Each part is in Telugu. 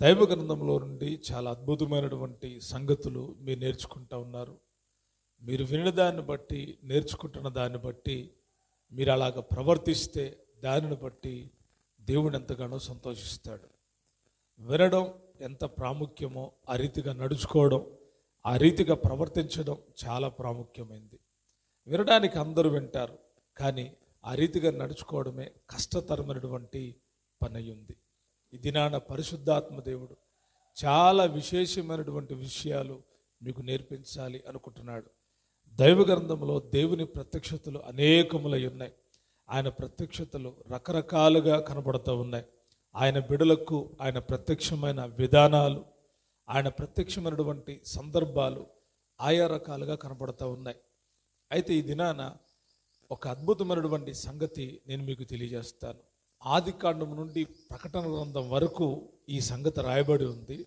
దైవ గ్రంథంలో నుండి చాలా అద్భుతమైనటువంటి సంగతులు మీరు నేర్చుకుంటూ ఉన్నారు. మీరు విన్న దాన్ని బట్టి, నేర్చుకుంటున్న దాన్ని బట్టి, మీరు అలాగ ప్రవర్తిస్తే దానిని బట్టి దేవుడు ఎంతగానో సంతోషిస్తాడు. వినడం ఎంత ప్రాముఖ్యమో ఆ రీతిగా నడుచుకోవడం, ఆ రీతిగా ప్రవర్తించడం చాలా ప్రాముఖ్యమైంది. వినడానికి అందరూ వింటారు, కానీ ఆ రీతిగా నడుచుకోవడమే కష్టతరమైనటువంటి పని ఉంది. ఈ దినాన పరిశుద్ధాత్మ దేవుడు చాలా విశేషమైనటువంటి విషయాలు మీకు నేర్పించాలి అనుకుంటున్నాడు. దైవ గ్రంథంలో దేవుని ప్రత్యక్షతలు అనేకములై ఉన్నాయి. ఆయన ప్రత్యక్షతలు రకరకాలుగా కనబడుతూ ఉన్నాయి. ఆయన బిడలకు ఆయన ప్రత్యక్షమైన విధానాలు, ఆయన ప్రత్యక్షమైనటువంటి సందర్భాలు ఆయా రకాలుగా కనబడుతూ ఉన్నాయి. అయితే ఈ దినాన ఒక అద్భుతమైనటువంటి సంగతి నేను మీకు తెలియజేస్తాను. ఆదికాండం నుండి ప్రకటన గ్రంథం వరకు ఈ సంగతి రాయబడి ఉంది.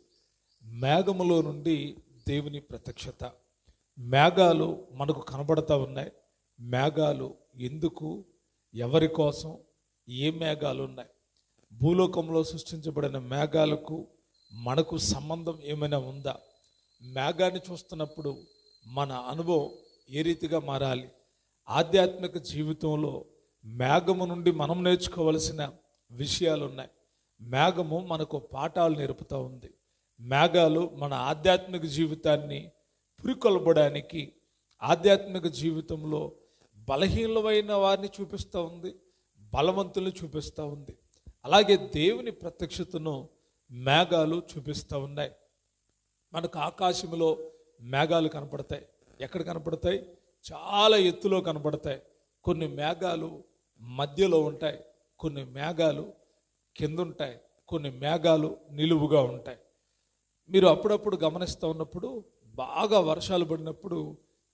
మేఘములో నుండి దేవుని ప్రత్యక్షత. మేఘాలు మనకు కనబడతా ఉన్నాయి. మేఘాలు ఎందుకు, ఎవరి కోసం, ఏ మేఘాలు ఉన్నాయి? భూలోకంలో సృష్టించబడిన మేఘాలకు మనకు సంబంధం ఏమైనా ఉందా? మేఘాన్ని చూస్తున్నప్పుడు మన అనుభవం ఏ రీతిగా మారాలి? ఆధ్యాత్మిక జీవితంలో మేఘము నుండి మనం నేర్చుకోవలసిన విషయాలు ఉన్నాయి. మేఘము మనకు పాఠాలు నేర్పుతూ ఉంది. మేఘాలు మన ఆధ్యాత్మిక జీవితాన్ని పురికొల్పడానికి, ఆధ్యాత్మిక జీవితంలో బలహీనమైన వారిని చూపిస్తూ ఉంది, బలవంతుల్ని చూపిస్తూ ఉంది. అలాగే దేవుని ప్రత్యక్షతను మేఘాలు చూపిస్తూ ఉన్నాయి. మనకు ఆకాశంలో మేఘాలు కనపడతాయి. ఎక్కడ కనపడతాయి? చాలా ఎత్తులో కనపడతాయి. కొన్ని మేఘాలు మధ్యలో ఉంటాయి, కొన్ని మేఘాలు కింద ఉంటాయి, కొన్ని మేఘాలు నిలువుగా ఉంటాయి. మీరు అప్పుడప్పుడు గమనిస్తూ ఉన్నప్పుడు, బాగా వర్షాలు పడినప్పుడు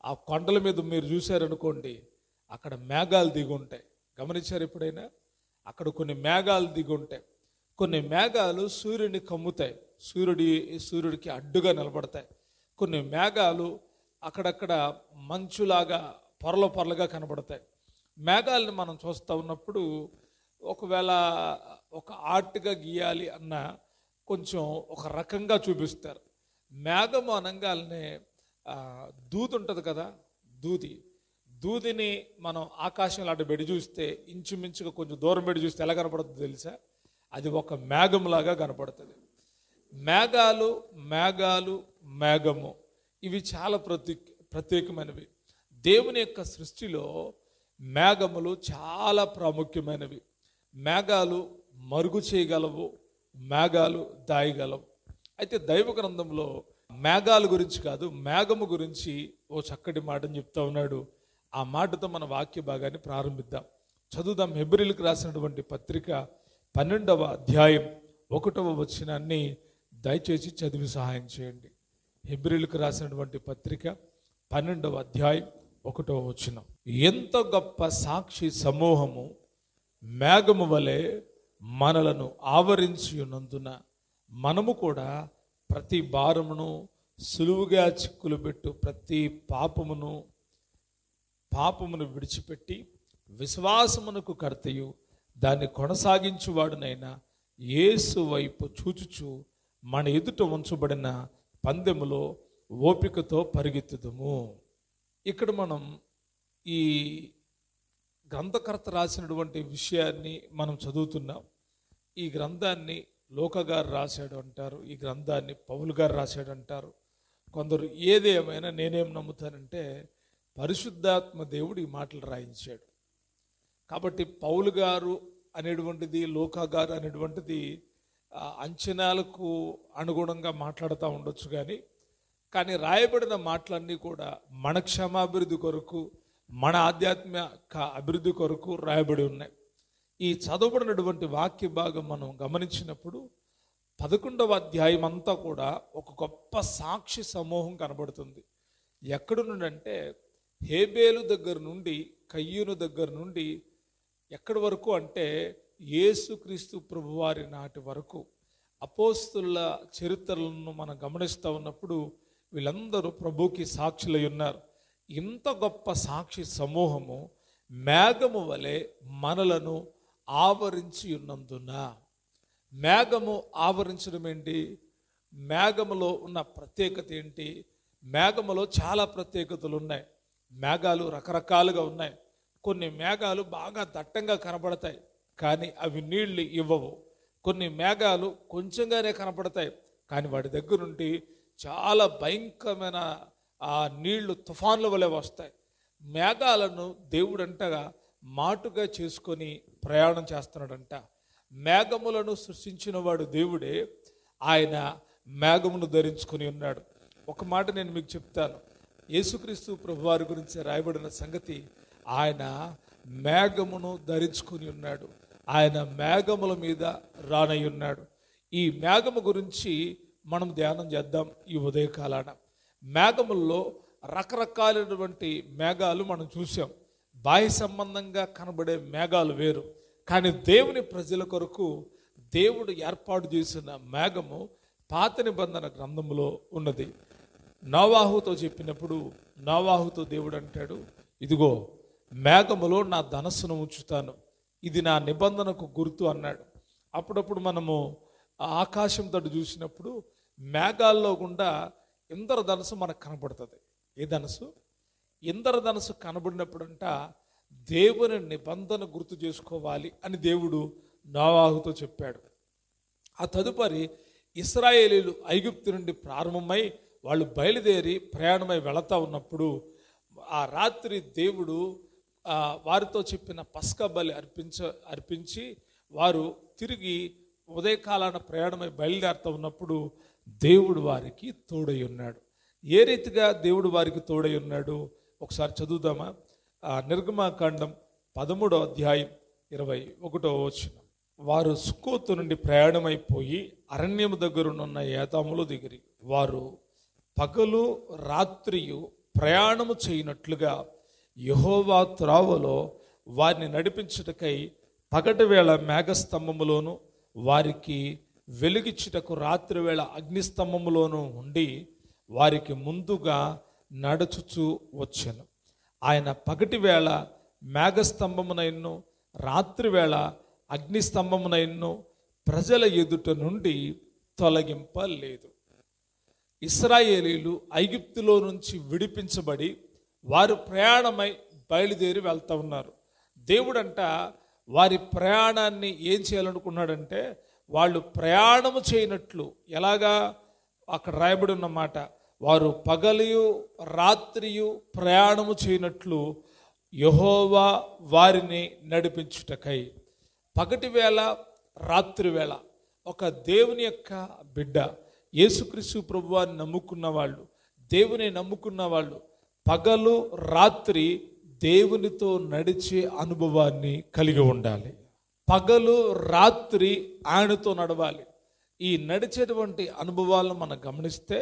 ఆ కొండల మీద మీరు చూశారనుకోండి, అక్కడ మేఘాలు దిగి ఉంటాయి. గమనించారు ఎప్పుడైనా? అక్కడ కొన్ని మేఘాలు దిగి ఉంటాయి. కొన్ని మేఘాలు సూర్యుని కమ్ముతాయి, సూర్యుడికి అడ్డుగా నిలబడతాయి. కొన్ని మేఘాలు అక్కడక్కడ మంచులాగా పొరలుగా కనబడతాయి. మేఘాలను మనం చూస్తూ ఉన్నప్పుడు ఒకవేళ ఒక ఆర్ట్గా గీయాలి అన్న కొంచెం ఒక రకంగా చూపిస్తారు. మేఘము అనగానే దూది ఉంటుంది కదా, దూదిని మనం ఆకాశంలో అటు పెడి చూస్తే, ఇంచుమించుగా కొంచెం దూరం పెడి చూస్తే ఎలా కనపడుతుందో తెలుసా? అది ఒక మేఘంలాగా కనపడుతుంది. మేఘము ఇవి చాలా ప్రత్యేకమైనవి. దేవుని యొక్క సృష్టిలో మేఘములు చాలా ప్రాముఖ్యమైనవి. మేఘాలు మరుగు చేయగలవు, మేఘాలు దాయగలవు. అయితే దైవ గ్రంథంలో మేఘాల గురించి కాదు, మేఘము గురించి ఓ చక్కటి మాటని చెప్తా ఉన్నాడు. ఆ మాటతో మన వాక్య భాగాన్ని ప్రారంభిద్దాం. చదువుదాం. హెబ్రీయులకు రాసినటువంటి పత్రిక 12వ అధ్యాయం 1వ వచనాన్ని దయచేసి చదివి సహాయం చేయండి. హెబ్రీయులకు రాసినటువంటి పత్రిక 12వ అధ్యాయం 1వ వచనం. ఎంత గొప్ప సాక్షి సమూహము మేఘము వలె మనలను ఆవరించి ఉన్నందున మనము కూడా ప్రతి భారమును, సులువుగా చిక్కులు పెట్టు ప్రతి పాపమును విడిచిపెట్టి విశ్వాసమునకు కర్తయు దాన్ని కొనసాగించువాడునైనా యేసు వైపు చూచుచు మన ఎదుట ఉంచబడిన పందెములో ఓపికతో పరిగెత్తుదము. ఇక్కడ మనం ఈ గ్రంథకర్త రాసినటువంటి విషయాన్ని మనం చదువుతున్నాం. ఈ గ్రంథాన్ని లోక గారు రాశాడు అంటారు, ఈ గ్రంథాన్ని పౌలు గారు రాశాడు అంటారు. కొందరు ఏదేమైనా నేనేం నమ్ముతానంటే పరిశుద్ధాత్మ దేవుడు ఈ మాటలు రాయించాడు. కాబట్టి పౌలు గారు అనేటువంటిది, లోక గారు అనేటువంటిది అంచనాలకు అనుగుణంగా మాట్లాడుతూ ఉండొచ్చు, కానీ రాయబడిన మాటలన్నీ కూడా మన క్షేమాభివృద్ధి కొరకు, మన ఆధ్యాత్మిక అభివృద్ధి కొరకు రాయబడి ఉన్నాయి. ఈ చదవబడినటువంటి వాక్య భాగం మనం గమనించినప్పుడు 11వ అధ్యాయం అంతా కూడా ఒక గొప్ప సాక్షి సమూహం కనబడుతుంది. ఎక్కడి నుండి అంటే హేబేలు దగ్గర నుండి, కయ్యూను దగ్గర నుండి ఎక్కడి వరకు అంటే యేసుక్రీస్తు ప్రభువారి నాటి వరకు అపోస్తుల చరిత్రలను మనం గమనిస్తూ ఉన్నప్పుడు వీళ్ళందరూ ప్రభుకి సాక్షులై ఉన్నారు. ఇంత గొప్ప సాక్షి సమూహము మేఘము వలె మనలను ఆవరించి ఉన్నందున, మేఘము ఆవరించడం ఏంటి? మేఘములో ఉన్న ప్రత్యేకత ఏంటి? మేఘములో చాలా ప్రత్యేకతలు ఉన్నాయి. మేఘాలు రకరకాలుగా ఉన్నాయి. కొన్ని మేఘాలు బాగా దట్టంగా కనబడతాయి, కానీ అవి నీళ్లు ఇవ్వవు. కొన్ని మేఘాలు కొంచెంగానే కనపడతాయి, కానీ వాటి దగ్గర నుండి చాలా భయంకరమైన ఆ నీళ్లు తుఫాన్ల వలె వస్తాయి. మేఘాలను దేవుడంటగా మాటుగా చేసుకొని ప్రయాణం చేస్తున్నాడంట. మేఘములను సృష్టించిన వాడు దేవుడే. ఆయన మేఘమును ధరించుకొని ఉన్నాడు. ఒక మాట నేను మీకు చెప్తాను. యేసుక్రీస్తు ప్రభువారి గురించి రాయబడిన సంగతి, ఆయన మేఘమును ధరించుకొని ఉన్నాడు. ఆయన మేఘముల మీద రానై ఉన్నాడు. ఈ మేఘము గురించి మనం ధ్యానం చేద్దాం ఈ ఉదయకాలాన. మేఘముల్లో రకరకాలైనటువంటి మేఘాలు మనం చూసాం. బాహ్య సంబంధంగా కనబడే మేఘాలు వేరు, కానీ దేవుని ప్రజల కొరకు దేవుడు ఏర్పాటు చేసిన మేఘము పాత నిబంధన గ్రంథంలో ఉన్నది. నోవాహుతో చెప్పినప్పుడు నోవాహుతో దేవుడు అంటాడు, ఇదిగో మేఘములో నా ధనస్సును ఉంచుతాను, ఇది నా నిబంధనకు గుర్తు అన్నాడు. అప్పుడప్పుడు మనము ఆకాశం తట్టు చూసినప్పుడు మేఘాల్లో గుండా ఇంద్రధనస్సు మనకు కనబడుతుంది. ఏ ధనస్సు? ఇంద్రధనస్సు కనబడినప్పుడంట దేవుని నిబంధన గుర్తు చేసుకోవాలి అని దేవుడు నోవాహుతో చెప్పాడు. ఆ తదుపరి ఇశ్రాయేలీలు ఐగుప్తు నుండి ప్రారంభమై వాళ్ళు బయలుదేరి ప్రయాణమై వెళతా ఉన్నప్పుడు ఆ రాత్రి దేవుడు వారితో చెప్పిన పస్కా బలి అర్పించి వారు తిరిగి ఉదయకాలాన ప్రయాణమై బయలుదేరుతూ ఉన్నప్పుడు దేవుడు వారికి తోడై ఉన్నాడు. ఏ రీతిగా దేవుడు వారికి తోడై ఉన్నాడు ఒకసారి చదువుదామా? నిర్గమాకాండం 13వ అధ్యాయం 21వ వచనం. వారు సుక్కోతు నుండి ప్రయాణమైపోయి అరణ్యము దగ్గరున్న ఏతాములో దిగిరి. వారు పగలు రాత్రియు ప్రయాణము చేయనట్లుగా యెహోవా త్రోవలో వారిని నడిపించుటకై పగటి వేళ మేఘస్తంభములోను వారికి వెలుగిచ్చుటకు రాత్రి వేళ అగ్నిస్తంభములోను ఉండి వారికి ముందుగా నడుచుచూ వచ్చెను. ఆయన పగటి వేళ మేఘస్తంభమునైను రాత్రి వేళ అగ్నిస్తంభమునైను ప్రజల ఎదుట నుండి తొలగింపలేదు. ఇశ్రాయేలీలు ఐగుప్తులో నుంచి విడిపించబడి వారు ప్రయాణమై బయలుదేరి వెళ్తూ ఉన్నారు. దేవుడంట వారి ప్రయాణాన్ని ఏం చేయాలనుకున్నాడంటే, వాళ్ళు ప్రయాణము చేయనట్లు, ఎలాగా అక్కడ రాయబడి ఉన్నమాట, వారు పగలియు రాత్రియు ప్రయాణము చేయనట్లు యెహోవా వారిని నడిపించుటకై. పగటి వేళ రాత్రి వేళ ఒక దేవుని యొక్క బిడ్డ, యేసుక్రీస్తు ప్రభువాన్ని నమ్ముకున్న వాళ్ళు, దేవుని నమ్ముకున్న వాళ్ళు పగలు రాత్రి దేవునితో నడిచే అనుభవాన్ని కలిగి ఉండాలి. పగలు రాత్రి ఆయనతో నడవాలి. ఈ నడిచేటువంటి అనుభవాలను మనం గమనిస్తే,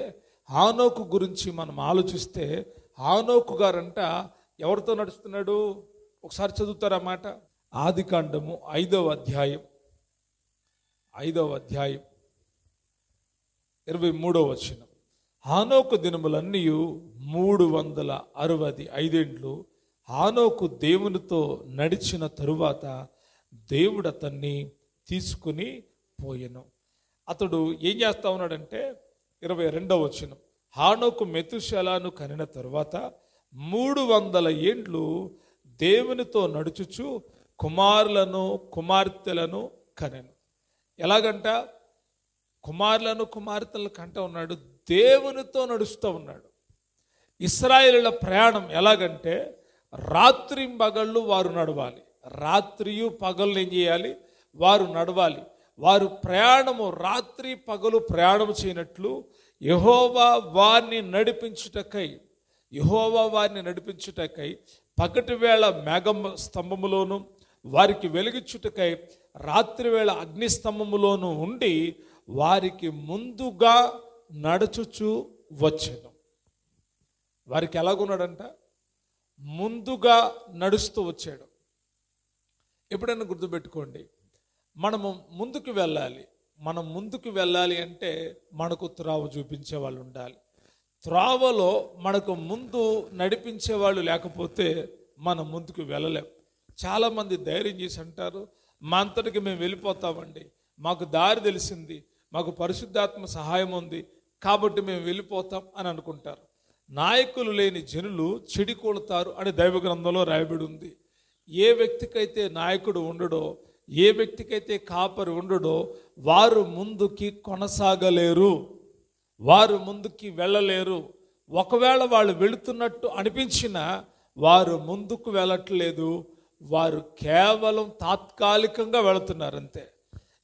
హానోకు గురించి మనం ఆలోచిస్తే, హానోకు గారంట ఎవరితో నడుస్తున్నాడు? ఒకసారి చదువుతారన్నమాట. ఆదికాండము 5వ అధ్యాయం 23వ వచనం. హానోకు దినములన్నీ 365 ఏండ్లు హానోకు దేవునితో నడిచిన తరువాత దేవుడు అతన్ని తీసుకుని పోయెను. అతడు ఏం చేస్తా ఉన్నాడంటే 22వ వచనం. హానోకు మెతుషెలను కనిన తరువాత 300 ఏండ్లు దేవునితో నడుచుచు కుమారులను కుమార్తెలను కనెను. ఎలాగంట? కుమారులను కుమార్తెలను కంట ఉన్నాడు, దేవునితో నడుస్తూ ఉన్నాడు. ఇశ్రాయేలుల ప్రయాణం ఎలాగంటే, రాత్రి పగళ్ళు వారు నడవాలి, రాత్రియు పగళ్ళు ఏం చేయాలి? వారు నడవాలి. వారు ప్రయాణము రాత్రి పగలు ప్రయాణము చేయనట్లు యెహోవా వారిని నడిపించుటకై పగటి వేళ మేఘం స్తంభములోను వారికి వెలిగించుటకై రాత్రి వేళ అగ్ని స్తంభములోను ఉండి వారికి ముందుగా నడుచుచు వచ్చెను. వారికి ఎలాగున్నాడంట? ముందుగా నడుస్తూ వచ్చాడు. ఎప్పుడైనా గుర్తుపెట్టుకోండి, మనము ముందుకు వెళ్ళాలి. మనం ముందుకు వెళ్ళాలి అంటే మనకు త్రోవ చూపించే వాళ్ళు ఉండాలి. త్రోవలో మనకు ముందు నడిపించే వాళ్ళు లేకపోతే మనం ముందుకు వెళ్ళలేం. చాలామంది ధైర్యం చేసి అంటారు, మా అంతటికి మేము వెళ్ళిపోతామండి, మాకు దారి తెలిసింది, మాకు పరిశుద్ధాత్మ సహాయం ఉంది కాబట్టి మేము వెళ్ళిపోతాం అని అనుకుంటారు. నాయకులు లేని జనులు చెడికొడతారు అని దైవ గ్రంథంలో రాయబడి ఉంది. ఏ వ్యక్తికైతే నాయకుడు ఉండడో, ఏ వ్యక్తికైతే కాపరి ఉండడో వారు ముందుకి కొనసాగలేరు, వారు ముందుకి వెళ్ళలేరు. ఒకవేళ వాళ్ళు వెళుతున్నట్టు అనిపించినా వారు ముందుకు వెళ్ళట్లేదు, వారు కేవలం తాత్కాలికంగా వెళుతున్నారు అంతే.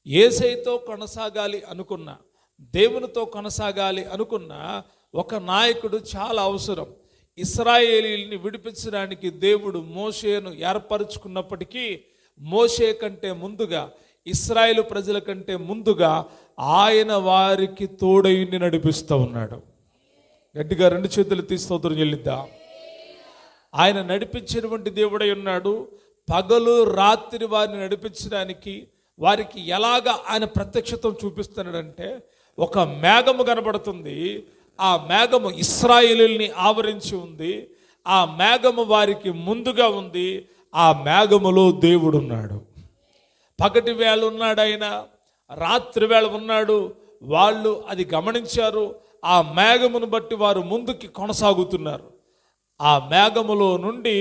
యేసయ్యతో కొనసాగాలి అనుకున్నా, దేవునితో కొనసాగాలి అనుకున్నా ఒక నాయకుడు చాలా అవసరం. ఇశ్రాయేలీయుల్ని విడిపించడానికి దేవుడు మోషేను ఏర్పరచుకున్నప్పటికీ మోషే కంటే ముందుగా, ఇశ్రాయేలు ప్రజల కంటే ముందుగా ఆయన వారికి తోడయుండి నడిపిస్తూ ఉన్నాడు. గట్టిగా 2 చేతులు తీసి స్తోత్రం చెల్లిద్దాం. ఆయన నడిపించినటువంటి దేవుడై ఉన్నాడు. పగలు రాత్రి వారిని నడిపించడానికి వారికి ఎలాగా ఆయన ప్రత్యక్షతను చూపిస్తున్నాడంటే, ఒక మేఘము కనబడుతుంది, ఆ మేఘము ఇశ్రాయేలుల్ని ఆవరించి ఉంది, ఆ మేఘము వారికి ముందుగా ఉంది, ఆ మేఘములో దేవుడు ఉన్నాడు. పగటి వేళ ఉన్నాడు ఆయన, రాత్రి వేళ ఉన్నాడు. వాళ్ళు అది గమనించారు. ఆ మేఘమును బట్టి వారు ముందుకి కొనసాగుతున్నారు. ఆ మేఘములో నుండి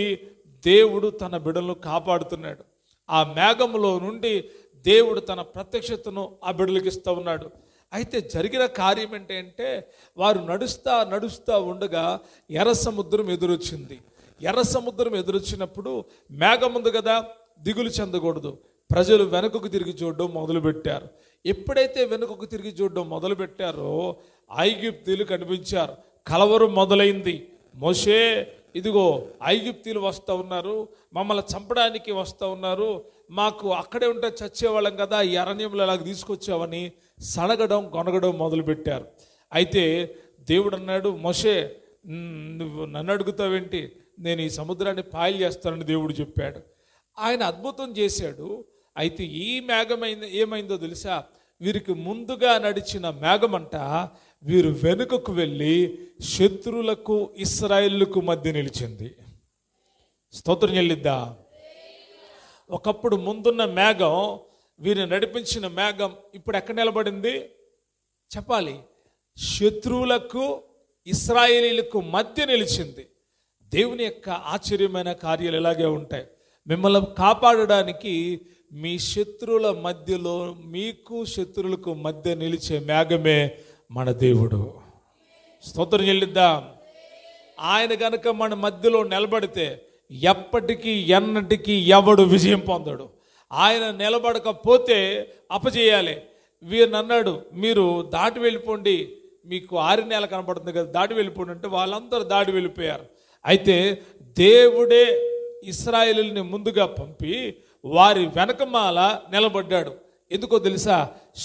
దేవుడు తన బిడ్డలను కాపాడుతున్నాడు. ఆ మేఘములో నుండి దేవుడు తన ప్రత్యక్షతను ఆ బిడ్డలకు ఇస్తూ ఉన్నాడు. అయితే జరిగిన కార్యం ఏంటంటే, వారు నడుస్తూ ఉండగా ఎర్ర సముద్రం ఎదురొచ్చింది. ఎర్ర సముద్రం ఎదురొచ్చినప్పుడు మేఘం ఉంది కదా, దిగులు చెందకూడదు. ప్రజలు వెనుకకు తిరిగి చూడడం మొదలుపెట్టారు. ఎప్పుడైతే వెనుకకు తిరిగి చూడడం మొదలుపెట్టారో ఐగుప్తీయులు కనిపించారు. కలవరం మొదలైంది. మోషే, ఇదిగో ఐగుప్తీయులు వస్తూ ఉన్నారు, మమ్మల్ని చంపడానికి వస్తూ ఉన్నారు, మాకు అక్కడే ఉంటే చచ్చేవాళ్ళం కదా, ఈ అరణ్యంలో అలాగ తీసుకొచ్చావని సనగడం గొనగడం మొదలుపెట్టారు. అయితే దేవుడు అన్నాడు, మోషే నువ్వు నన్ను అడుగుతావేంటి, నేను ఈ సముద్రాన్ని పాయలు చేస్తానని దేవుడు చెప్పాడు. ఆయన అద్భుతం చేశాడు. అయితే ఈ మేఘం ఏమైందో తెలుసా, వీరికి ముందుగా నడిచిన మేఘమంట వీరు వెనుకకు వెళ్ళి శత్రువులకు ఇశ్రాయేలుకు మధ్య నిలిచింది. స్తోత్రం చెల్లిద్దా. ఒకప్పుడు ముందున్న మేఘం, వీరిని నడిపించిన మేఘం ఇప్పుడు ఎక్కడ నిలబడింది చెప్పాలి? శత్రువులకు ఇశ్రాయేలీలకు మధ్య నిలిచింది. దేవుని యొక్క ఆశ్చర్యమైన కార్యాలు ఇలాగే ఉంటాయి. మిమ్మల్ని కాపాడడానికి మీ శత్రువుల మధ్యలో, మీకు శత్రువులకు మధ్య నిలిచే మేఘమే మన దేవుడు. స్తోత్రం చెల్లిద్దాం. ఆయన గనక మన మధ్యలో నిలబడితే ఎప్పటికీ ఎన్నటికీ ఎవడు విజయం పొందడు. ఆయన నిలబడకపోతే అపజేయాలి. వీరిని అన్నాడు, మీరు దాటి వెళ్ళిపోండి, మీకు 6 నెలలు కనబడుతుంది కదా, దాటి వెళ్ళిపోండి అంటే వాళ్ళందరూ దాటి వెళ్ళిపోయారు. అయితే దేవుడే ఇశ్రాయేలుని ముందుగా పంపి వారి వెనకమాల నిలబడ్డాడు. ఎందుకో తెలుసా?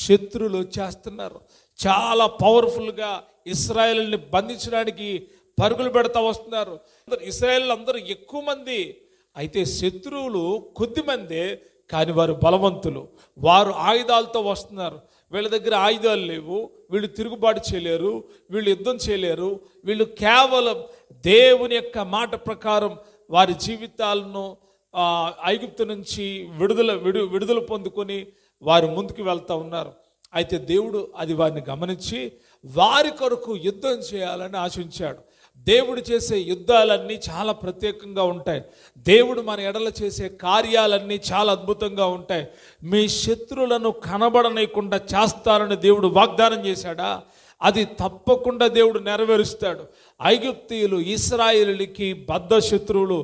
శత్రువులు వచ్చేస్తున్నారు. చాలా పవర్ఫుల్గా ఇశ్రాయేలుని బంధించడానికి పరుగులు పెడతా వస్తున్నారు. ఇశ్రాయేలు అందరూ ఎక్కువ మంది, అయితే శత్రువులు కొద్ది మందే, కానీ వారు బలవంతులు. వారు ఆయుధాలతో వస్తున్నారు. వీళ్ళ దగ్గర ఆయుధాలు లేవు, వీళ్ళు తిరుగుబాటు చేయలేరు, వీళ్ళు యుద్ధం చేయలేరు. వీళ్ళు కేవలం దేవుని యొక్క మాట ప్రకారం వారి జీవితాలను ఐగుప్తు నుంచి విడుదల పొందుకొని వారు ముందుకు వెళ్తూ ఉన్నారు. అయితే దేవుడు అది వారిని గమనించి వారి కొరకు యుద్ధం చేయాలని ఆశించాడు. దేవుడు చేసే యుద్ధాలన్నీ చాలా ప్రత్యేకంగా ఉంటాయి. దేవుడు మన ఎడల చేసే కార్యాలన్నీ చాలా అద్భుతంగా ఉంటాయి. మీ శత్రువులను కనబడనీయకుండా చేస్తారని దేవుడు వాగ్దానం చేశాడా? అది తప్పకుండా దేవుడు నెరవేరుస్తాడు. ఐగుప్తీయులు ఇశ్రాయేలుకి బద్ధ శత్రువులు.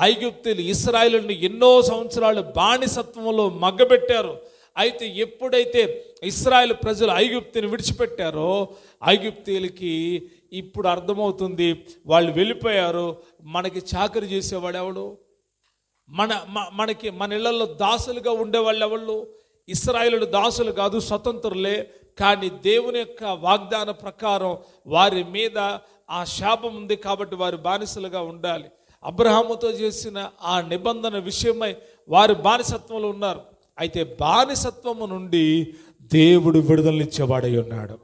ఐగుప్తీయులు ఇశ్రాయేలుని ఎన్నో సంవత్సరాలు బానిసత్వంలో మగ్గబెట్టారు. అయితే ఎప్పుడైతే ఇశ్రాయేలు ప్రజలు ఐగుప్తుని విడిచిపెట్టారో ఐగుప్తీయులకి ఇప్పుడు అర్థమవుతుంది, వాళ్ళు వెళ్ళిపోయారు. మనకి చాకరీ చేసేవాడు ఎవడు? మన ఇళ్లలో దాసులుగా ఉండేవాళ్ళు ఎవళ్ళు? ఇశ్రాయేలు దాసులు కాదు, స్వతంత్రులే. కానీ దేవుని యొక్క వాగ్దాన ప్రకారం వారి మీద ఆ శాపం ఉంది కాబట్టి వారు బానిసలుగా ఉండాలి. అబ్రహాముతో చేసిన ఆ నిబంధన విషయమై వారు బానిసత్వంలో ఉన్నారు. అయితే బానిసత్వము నుండి దేవుడు విడుదలనిచ్చేవాడై ఉన్నాడు.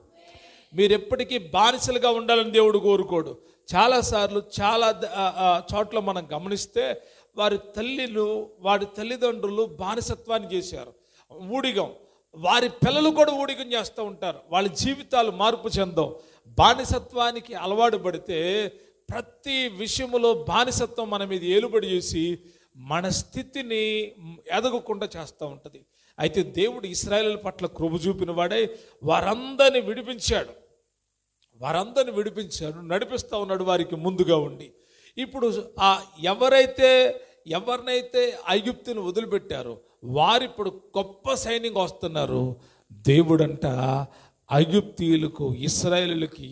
మీరు ఎప్పటికీ బానిసలుగా ఉండాలని దేవుడు కోరుకోడు. చాలాసార్లు చాలా చోట్ల మనం గమనిస్తే వారి తల్లిదండ్రులు బానిసత్వాన్ని చేశారు. ఊడిగం వారి పిల్లలు కూడా ఊడికం చేస్తూ ఉంటారు. వాళ్ళ జీవితాలు మార్పు చెందవు. బానిసత్వానికి అలవాటు పడితే ప్రతి విషయంలో బానిసత్వం మన మీద ఏలుబడి చేసి మన స్థితిని ఎదగకుండా చేస్తూ ఉంటుంది. అయితే దేవుడు ఇశ్రాయేలు పట్ల కృప చూపిన వాడే వారందరినీ విడిపించాడు, నడిపిస్తూ ఉన్నాడు వారికి ముందుగా ఉండి. ఇప్పుడు ఎవరినైతే ఐగుప్తుని వదిలిపెట్టారో వారిప్పుడు గొప్ప సైన్యంగా వస్తున్నారు. దేవుడంట ఐగుప్తీయులకు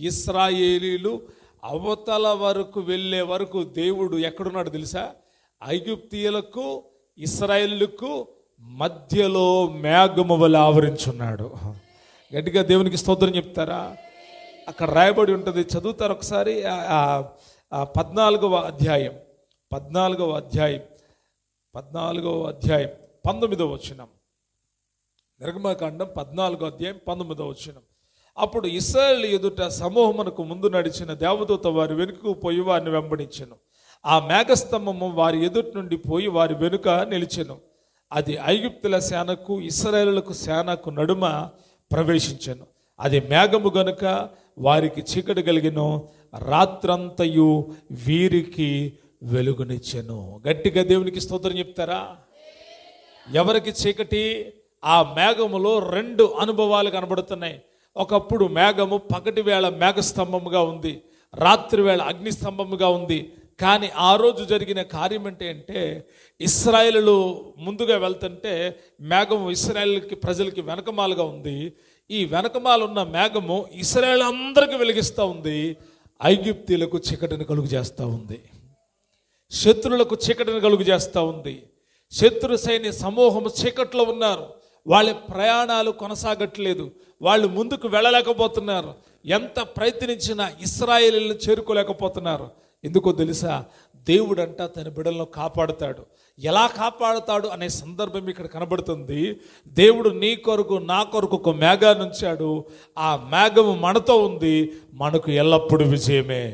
ఇశ్రాయేలీలు అవతల వరకు వెళ్ళే వరకు దేవుడు ఎక్కడున్నాడు తెలుసా? ఐగుప్తీయులకు ఇశ్రాయేలుకు మధ్యలో మేఘము వలె ఆవరించున్నాడు. గట్టిగా దేవునికి స్తోత్రం చెప్తారా? అక్కడ రాయబడి ఉంటుంది, చదువుతారు ఒకసారి. 14వ అధ్యాయం 19వ వచనం. నిర్గమకాండం 14వ అధ్యాయం 19వ వచనం. అప్పుడు ఇశ్రాయేలు ఎదుట సమూహమునకు ముందు నడిచిన దేవదూత వారి వెనుకకు పోయి వారిని వెంబడించెను. ఆ మేఘస్తంభము వారి ఎదుటి నుండి పోయి వారి వెనుక నిలిచెను. అది ఐగుప్తుల సేనకు ఇశ్రాయేలులకు సేనకు నడుమ ప్రవేశించెను. అది మేఘము గనుక వారికి చీకటి కలిగిను, రాత్రంతయు వీరికి వెలుగునిచ్చెను. గట్టిగా దేవునికి స్తోత్రం చెప్తారా? ఎవరికి చీకటి? ఆ మేఘములో 2 అనుభవాలు కనబడుతున్నాయి. ఒకప్పుడు మేఘము పగటి వేళ మేఘస్తంభముగా ఉంది, రాత్రి వేళ అగ్నిస్తంభముగా ఉంది. కానీ ఆ రోజు జరిగిన కార్యం అంటే ఇశ్రాయేలు ముందుగా వెళ్తుంటే మేఘము ఇశ్రాయేలుకి ప్రజలకి వెనకమాలుగా ఉంది. ఈ వెనకమాలు ఉన్న మేఘము ఇశ్రాయేలు అందరికి వెలిగిస్తూ ఉంది, ఐగుప్తీయులకు చీకటిని కలుగు చేస్తూ ఉంది, శత్రులకు చీకటిని కలుగు చేస్తూ ఉంది. శత్రు సైన్య సమూహము చీకట్లో ఉన్నారు. వాళ్ళ ప్రయాణాలు కొనసాగట్లేదు, వాళ్ళు ముందుకు వెళ్ళలేకపోతున్నారు. ఎంత ప్రయత్నించినా ఇశ్రాయేలును చేరుకోలేకపోతున్నారు. ఎందుకో తెలుసా? దేవుడంట తన బిడ్డలను కాపాడుతాడు. ఎలా కాపాడుతాడు అనే సందర్భం ఇక్కడ కనబడుతుంది. దేవుడు నీ కొరకు నా కొరకు ఒక మేఘాన్ని ఉంచాడు. ఆ మేఘము మనతో ఉంది, మనకు ఎల్లప్పుడూ విజయమే.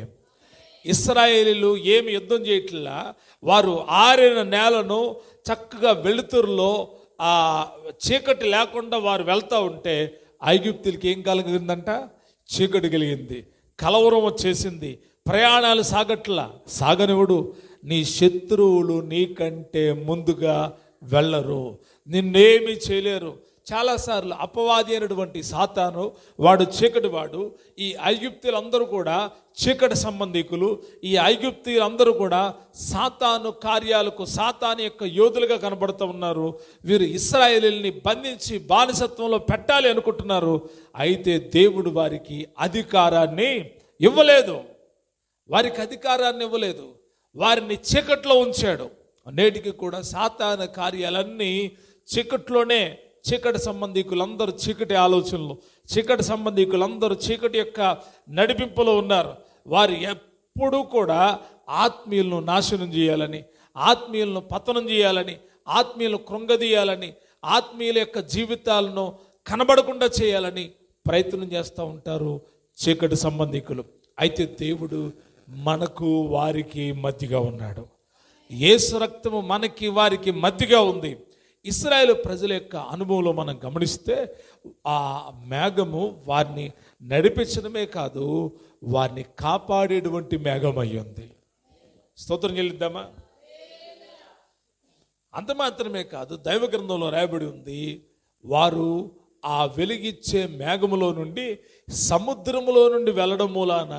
ఇశ్రాయేలీలు ఏమి యుద్ధం చేయట్లా, వారు ఆరిన నేలను చక్కగా వెలుతురులో ఆ చీకటి లేకుండా వారు వెళ్తూ ఉంటే ఐగుప్తులకి ఏం కలిగిందంట? చీకటి కలిగింది, కలవరం వచ్చేసింది, ప్రయాణాలు సాగనివ్వడు. నీ శత్రువులు నీకంటే ముందుగా వెళ్ళరు, నిన్నేమీ చేయలేరు. చాలాసార్లు అపవాది అయినటువంటి సాతాను, వాడు చీకటి వాడు. ఈ ఐగుప్తీయులందరూ కూడా చీకటి సంబంధికులు. ఈ ఐగుప్తీయులందరూ కూడా సాతాను కార్యాలకు సాతాను యొక్క యోధులుగా కనబడుతూ ఉన్నారు. వీరు ఇశ్రాయేలీయుల్ని బంధించి బానిసత్వంలో పెట్టాలి అనుకుంటున్నారు. అయితే దేవుడు వారికి అధికారాన్ని ఇవ్వలేదు, వారిని చీకట్లో ఉంచాడు. నేటికి కూడా సాతాను కార్యాలన్నీ చీకట్లోనే. చీకటి సంబంధికులందరూ చీకటి ఆలోచనలు, చీకటి సంబంధికులందరూ చీకటి యొక్క నడిపింపులో ఉన్నారు. వారు ఎప్పుడూ కూడా ఆత్మీయులను నాశనం చేయాలని, ఆత్మీయులను పతనం చేయాలని, ఆత్మీయులను కృంగదీయాలని, ఆత్మీయుల యొక్క జీవితాలను కనబడకుండా చేయాలని ప్రయత్నం చేస్తూ ఉంటారు చీకటి సంబంధికులు. అయితే దేవుడు మనకు వారికి మధ్యగా ఉన్నాడు. యేసు రక్తము మనకి వారికి మధ్యగా ఉంది. ఇశ్రాయేలు ప్రజల యొక్క అనుభవంలో మనం గమనిస్తే ఆ మేఘము వారిని నడిపించడమే కాదు, వారిని కాపాడేటువంటి మేఘం అయ్యింది. స్తోత్రం చెల్లిద్దామా? అంత మాత్రమే కాదు, దైవ గ్రంథంలో రాయబడి ఉంది, వారు ఆ వెలిగిచ్చే మేఘములో నుండి సముద్రములో నుండి వెళ్ళడం మూలాన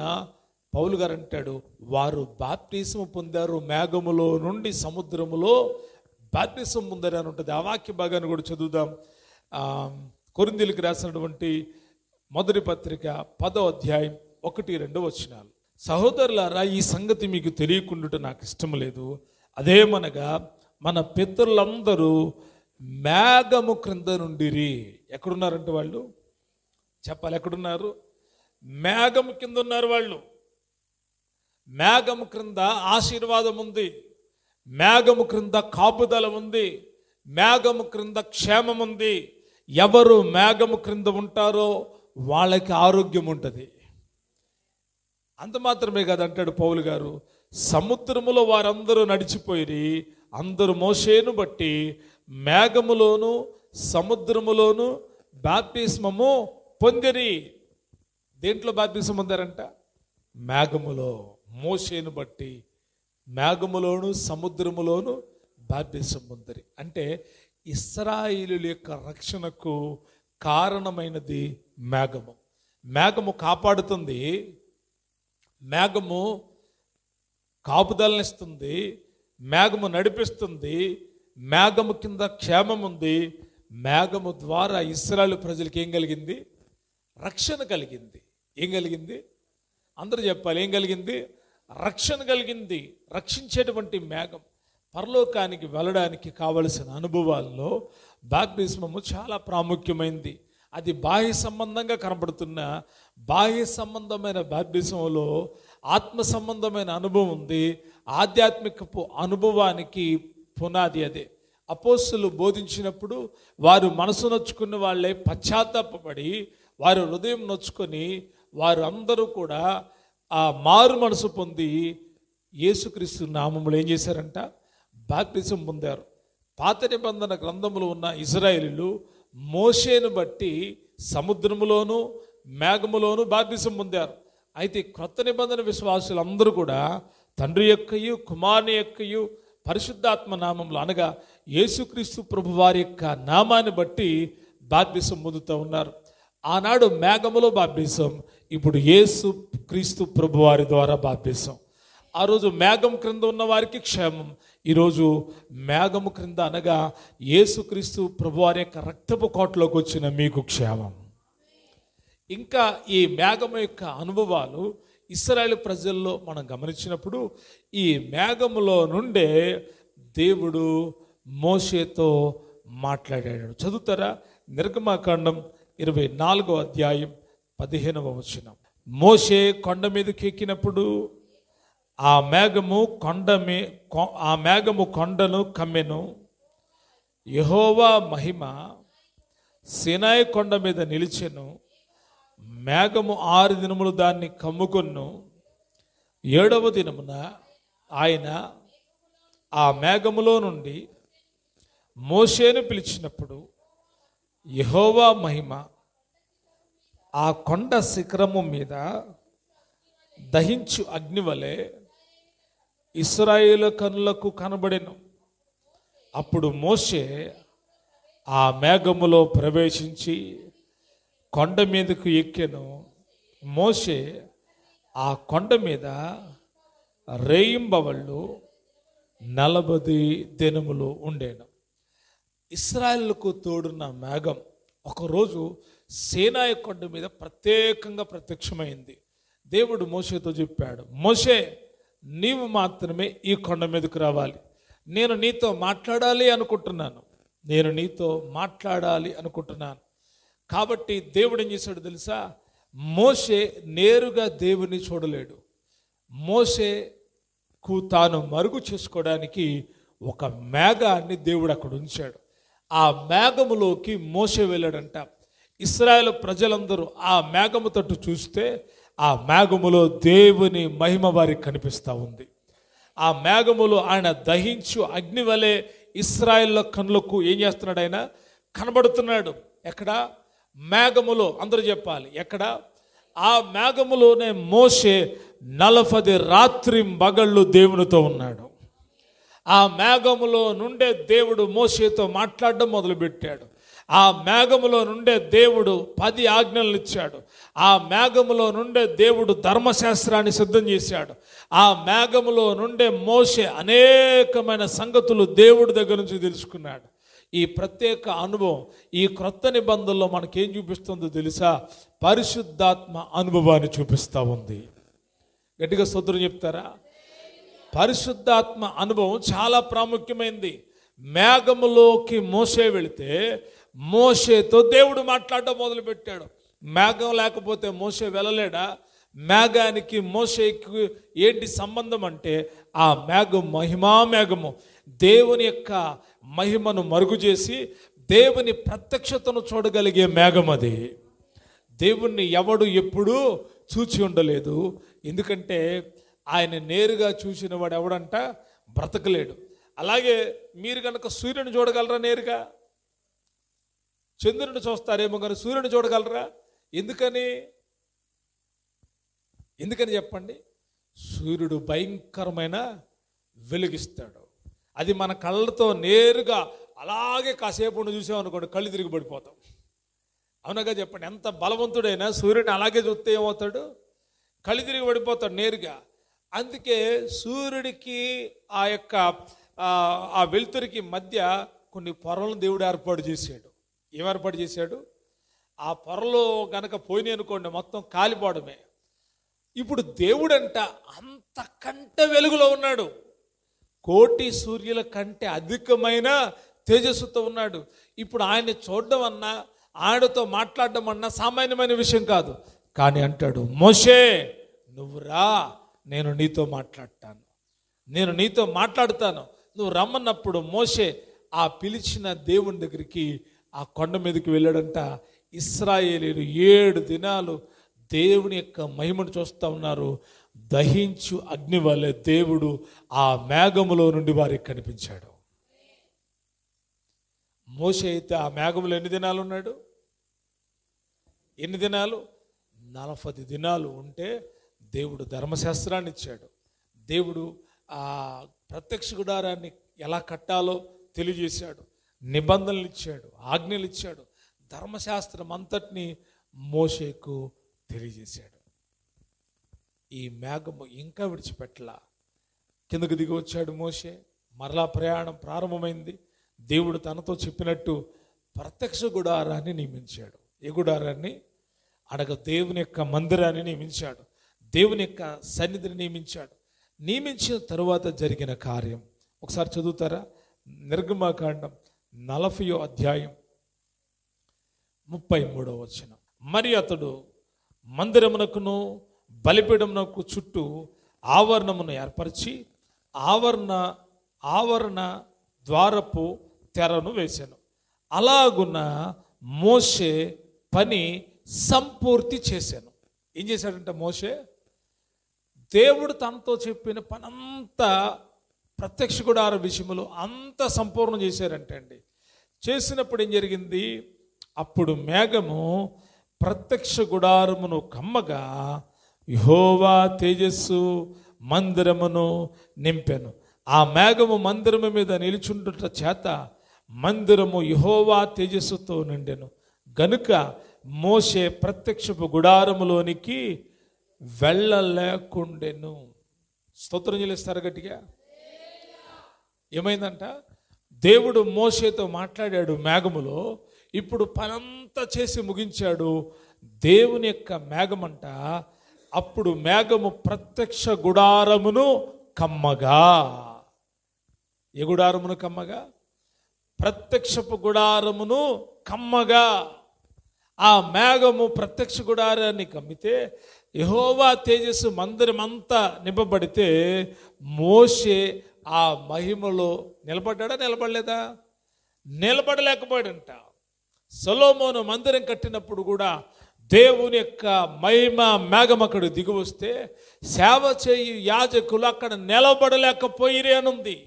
పౌలు గారు అంటాడు, వారు బాప్టిజం పొందారు, మేఘములో నుండి సముద్రములో బాప్టిజం పొందారు అని ఉంటుంది. ఆ వాక్య భాగాన్ని కూడా చదువుదాం. కొరింథీయులకు రాసినటువంటి మొదటి పత్రిక 10వ అధ్యాయం 1-2 వచనాలు. సహోదరులారా, ఈ సంగతి మీకు తెలియకుండా నాకు ఇష్టం లేదు. అదేమనగా మన పితరులందరూ మేఘము క్రింద నుండిరి. ఎక్కడున్నారంటే వాళ్ళు చెప్పాలి, ఎక్కడున్నారు? మేఘము కింద ఉన్నారు వాళ్ళు. మేఘము క్రింద ఆశీర్వాదం ఉంది, మేఘము క్రింద కాపుదల ఉంది, మేఘము క్రింద క్షేమం ఉంది. ఎవరు మేఘము క్రింద ఉంటారో వాళ్ళకి ఆరోగ్యం ఉంటుంది. అంత మాత్రమే కాదు అంటాడు పౌలు గారు, సముద్రములో వారందరూ నడిచిపోయి అందరూ మోషేను బట్టి మేఘములోను సముద్రములోను బాప్తిస్మము పొందిరి. దేంట్లో బాప్తిస్మం పొందారంట? మేఘములో. మోషేను బట్టి మేఘములోను సముద్రములోను బాప్తిస్మం పొందిరి. అంటే ఇశ్రాయేలుల యొక్క రక్షణకు కారణమైనది మేఘము. మేఘము కాపాడుతుంది, మేఘము కాపుదలనిస్తుంది, మేఘము నడిపిస్తుంది, మేఘము కింద క్షేమం ఉంది. మేఘము ద్వారా ఇశ్రాయేలు ప్రజలకు ఏం కలిగింది? రక్షణ కలిగింది. ఏం కలిగింది? అందరూ చెప్పాలి, ఏం కలిగింది? రక్షణ కలిగింది. రక్షించేటువంటి మేఘం. పరలోకానికి వెళ్ళడానికి కావలసిన అనుభవాల్లో బాప్తిస్మము చాలా ప్రాముఖ్యమైనది. అది బాహ్య సంబంధంగా కనబడుతున్న బాహ్య సంబంధమైన బాప్తిస్మంలో ఆత్మ సంబంధమైన అనుభవం ఉంది. ఆధ్యాత్మికపు అనుభవానికి పునాది అదే. అపోస్తలులు బోధించినప్పుడు వారు మనసు నొచ్చుకున్న వాళ్ళే పశ్చాత్తాపపడి వారు హృదయం నొచ్చుకొని వారు అందరూ కూడా ఆ మారు మనసు పొంది యేసుక్రీస్తు నామములో ఏం చేశారంట? బాప్తిసం పొందారు. పాత నిబంధన గ్రంథములో ఉన్న ఇశ్రాయేలీయులు మోషేను బట్టి సముద్రములోను మేఘములోను బాప్తిసం పొందారు. అయితే క్రొత్త నిబంధన విశ్వాసులు అందరూ కూడా తండ్రి యొక్కయు కుమారుని యొక్కయు పరిశుద్ధాత్మ నామంలో అనగా యేసుక్రీస్తు ప్రభు వారి యొక్క నామాన్ని బట్టి బాప్తిసం పొందుతూ ఉన్నారు. ఆనాడు మేఘములో బాప్తిసం, ఇప్పుడు యేసు క్రీస్తు ప్రభు వారి ద్వారా బాప్తిసం. ఆ రోజు మేఘం క్రింద ఉన్న వారికి క్షేమం, ఈరోజు మేఘము క్రింద అనగా యేసుక్రీస్తు ప్రభు వారి యొక్క రక్తపు కోటలోకి వచ్చిన మీకు క్షేమం. ఇంకా ఈ మేఘము యొక్క అనుభవాలు ఇశ్రాయేలు ప్రజల్లో మనం గమనించినప్పుడు ఈ మేఘములో నుండే దేవుడు మోషేతో మాట్లాడాడు. చదువుతారా? నిర్గమాకాండం 24వ అధ్యాయం 15వ వచనం. మోషే కొండ మీదకి ఎక్కినప్పుడు ఆ మేఘము కొండను కమ్మెను. యెహోవా మహిమ సీనాయి కొండ మీద నిలిచెను. మేఘము 6 దినములు దాన్ని కమ్ముకొను. 7వ దినమున ఆయన ఆ మేఘములో నుండి మోషేను పిలిచినప్పుడు యెహోవా మహిమ ఆ కొండ శిఖరము మీద దహించు అగ్ని వలె ఇశ్రాయేలు కనులకు కనబడెను. అప్పుడు మోషే ఆ మేఘములో ప్రవేశించి కొండ మీదకు ఎక్కెను. మోషే ఆ కొండ మీద రేయింబవళ్ళు 40 దినములు ఉండేను. ఇశ్రాయేలుకు తోడున్న మేఘం ఒకరోజు సీనాయి కొండ మీద ప్రత్యేకంగా ప్రత్యక్షమైంది. దేవుడు మోషేతో చెప్పాడు, మోషే నీవు మాత్రమే ఈ కొండ మీదకు రావాలి. నేను నీతో మాట్లాడాలి అనుకుంటున్నాను. కాబట్టి దేవుడు ఏం చేశాడు తెలుసా? మోషే నేరుగా దేవుని చూడలేడు. మోషేకు తాను మరుగు చేసుకోవడానికి ఒక మేఘాన్ని దేవుడు అక్కడ ఉంచాడు. ఆ మేఘములోకి మోషే వెళ్ళాడంట. ఇశ్రాయేలు ప్రజలందరూ ఆ మేఘము తట్టు చూస్తే ఆ మేఘములో దేవుని మహిమ వారికి కనిపిస్తూ ఉంది. ఆ మేఘములో ఆయన దహించు అగ్ని వలె ఇశ్రాయేలు కన్నులకు ఏం చేస్తున్నాడు? ఆయన కనబడుతున్నాడు. ఎక్కడ? మేఘములో. అందరూ చెప్పాలి, ఎక్కడ? ఆ మేఘములోనే మోషే 40 రాత్రి పగళ్ళు దేవునితో ఉన్నాడు. ఆ మేఘములో నుండే దేవుడు మోషేతో మాట్లాడడం మొదలుపెట్టాడు. ఆ మేఘములో నుండే దేవుడు 10 ఆజ్ఞలను ఇచ్చాడు. ఆ మేఘములో నుండే దేవుడు ధర్మశాస్త్రాన్ని సిద్ధం చేశాడు. ఆ మేఘములో నుండే మోషే అనేకమైన సంగతులు దేవుడి దగ్గర నుంచి తెలుసుకున్నాడు. ఈ ప్రత్యేక అనుభవం ఈ క్రొత్త నిబంధనలో మనకేం చూపిస్తుందో తెలుసా? పరిశుద్ధాత్మ అనుభవాన్ని చూపిస్తూ ఉంది. గట్టిగా స్తోత్రం చెప్తారా? పరిశుద్ధాత్మ అనుభవం చాలా ప్రాముఖ్యమైనది. మేఘములోకి మోషే వెళితే మోషేతో దేవుడు మాట్లాడడం మొదలుపెట్టాడు. మేఘం లేకపోతే మోషే వెళ్ళలేడా? మేఘానికి మోషేకి ఏంటి సంబంధం అంటే ఆ మేఘం మహిమా మేఘము దేవుని యొక్క మహిమను మరుగు చేసి దేవుని ప్రత్యక్షతను చూడగలిగే మేఘం అది. దేవుణ్ణి ఎవడు ఎప్పుడూ చూచి ఉండలేదు. ఎందుకంటే ఆయన నేరుగా చూసిన వాడు ఎవడంట బ్రతకలేడు. అలాగే మీరు కనుక సూర్యుని చూడగలరా? నేరుగా చంద్రుని చూస్తారేమో కానీ సూర్యుని చూడగలరా? ఎందుకని చెప్పండి? సూర్యుడు భయంకరమైన వెలుగిస్తాడు. అది మన కళ్ళతో నేరుగా అలాగే కాసేపు చూసామనుకోండి, కళ్ళు తిరిగి పడిపోతాం. అవునగా చెప్పండి? ఎంత బలవంతుడైనా సూర్యుని అలాగే చూస్తే ఏమవుతాడు? కళ్ళు తిరిగి పడిపోతాడు నేరుగా. అందుకే సూర్యుడికి ఆ వెలుతురికి మధ్య కొన్ని పొరలను దేవుడు ఏర్పాటు చేశాడు. ఏం ఏర్పాటు చేశాడు? ఆ పొరలో గనక పోయినాయి అనుకోండి, మొత్తం కాలిపోవడమే. ఇప్పుడు దేవుడంట అంతకంటే వెలుగులో ఉన్నాడు. కోటి సూర్యుల కంటే అధికమైన తేజస్సుతో ఉన్నాడు. ఇప్పుడు ఆయన్ని చూడడం అన్నా, ఆయనతో మాట్లాడడం అన్నా సామాన్యమైన విషయం కాదు. కానీ అంటాడు, మోషే నువ్వు రా, నేను నీతో మాట్లాడతాను. నువ్వు రమ్మన్నప్పుడు మోషే ఆ పిలిచిన దేవుని దగ్గరికి ఆ కొండ మీదకి వెళ్ళాడంట. ఇశ్రాయేలీయులు 7 దినాలు దేవుని యొక్క మహిమను చూస్తూ ఉన్నారు. దహించు అగ్ని వలె దేవుడు ఆ మేఘములో నుండి వారికి కనిపించాడు. మోషే అయితే ఆ మేఘములో ఎన్ని దినాలు ఉన్నాడు? 40 దినాలు ఉంటే దేవుడు ధర్మశాస్త్రాన్ని ఇచ్చాడు. దేవుడు ఆ ప్రత్యక్ష గుడారాన్ని ఎలా కట్టాలో తెలియజేశాడు. నిబంధనలు ఇచ్చాడు, ఆజ్ఞలు ఇచ్చాడు. ధర్మశాస్త్రం అంతటినీ మోషేకు తెలియజేశాడు. ఈ మేఘము ఇంకా విడిచిపెట్టలా. కిందకు దిగి వచ్చాడు మోషే. మరలా ప్రయాణం ప్రారంభమైంది. దేవుడు తనతో చెప్పినట్టు ప్రత్యక్ష గుడారాన్ని నియమించాడు. ఏ గుడారాన్ని? అనగా దేవుని యొక్క మందిరాన్ని నియమించాడు. దేవుని యొక్క సన్నిధిని నియమించిన తరువాత జరిగిన కార్యం ఒకసారి చదువుతారా? నిర్గమకాండం 40వ అధ్యాయం 33వ వచనం. మరి అతడు మందిరమునకును బలిపీఠమునకు చుట్టూ ఆవరణమును ఏర్పరిచి ఆవరణ ద్వారపు తెరను వేశాను. అలాగున మోషే పని సంపూర్తి చేశాను. ఏం చేశాడంటే మోషే, దేవుడు తనతో చెప్పిన పనంతా ప్రత్యక్ష గుడార విషయంలో అంత సంపూర్ణం చేశారంటే అండి. చేసినప్పుడు ఏం జరిగింది? అప్పుడు మేఘము ప్రత్యక్ష గుడారమును కమ్మగా యెహోవా తేజస్సు మందిరమును నింపెను. ఆ మేఘము మందిరము మీద నిలుచుండుట చేత మందిరము యెహోవా తేజస్సుతో నిండెను. గనుక మోషే ప్రత్యక్షపు గుడారములోనికి వెళ్ళలేకుండెను. స్తోత్రం చెల్లిస్తారు గట్టిగా. ఏమైందంట? దేవుడు మోషేతో మాట్లాడాడు మేఘములో. ఇప్పుడు పనంతా చేసి ముగించాడు. దేవుని యొక్క మేఘమంట అప్పుడు మేఘము ప్రత్యక్ష గుడారమును కమ్మగా. ఏ గుడారమును కమ్మగా? ప్రత్యక్షపు గుడారమును కమ్మగా. ఆ మేఘము ప్రత్యక్ష గుడారాన్ని కమ్మితే యెహోవా తేజస్సు మందిరం అంతా నింపబడితే మోషే ఆ మహిమలో నిలబడ్డా? నిలబడలేదా? నిలబడలేకపోయాడంట. సొలొమోను మందిరం కట్టినప్పుడు కూడా దేవుని యొక్క మహిమ మేఘం అక్కడ దిగి వస్తే సేవ చేయు యాజకులు అక్కడ నిలబడలేకపోయిరే అనుంది.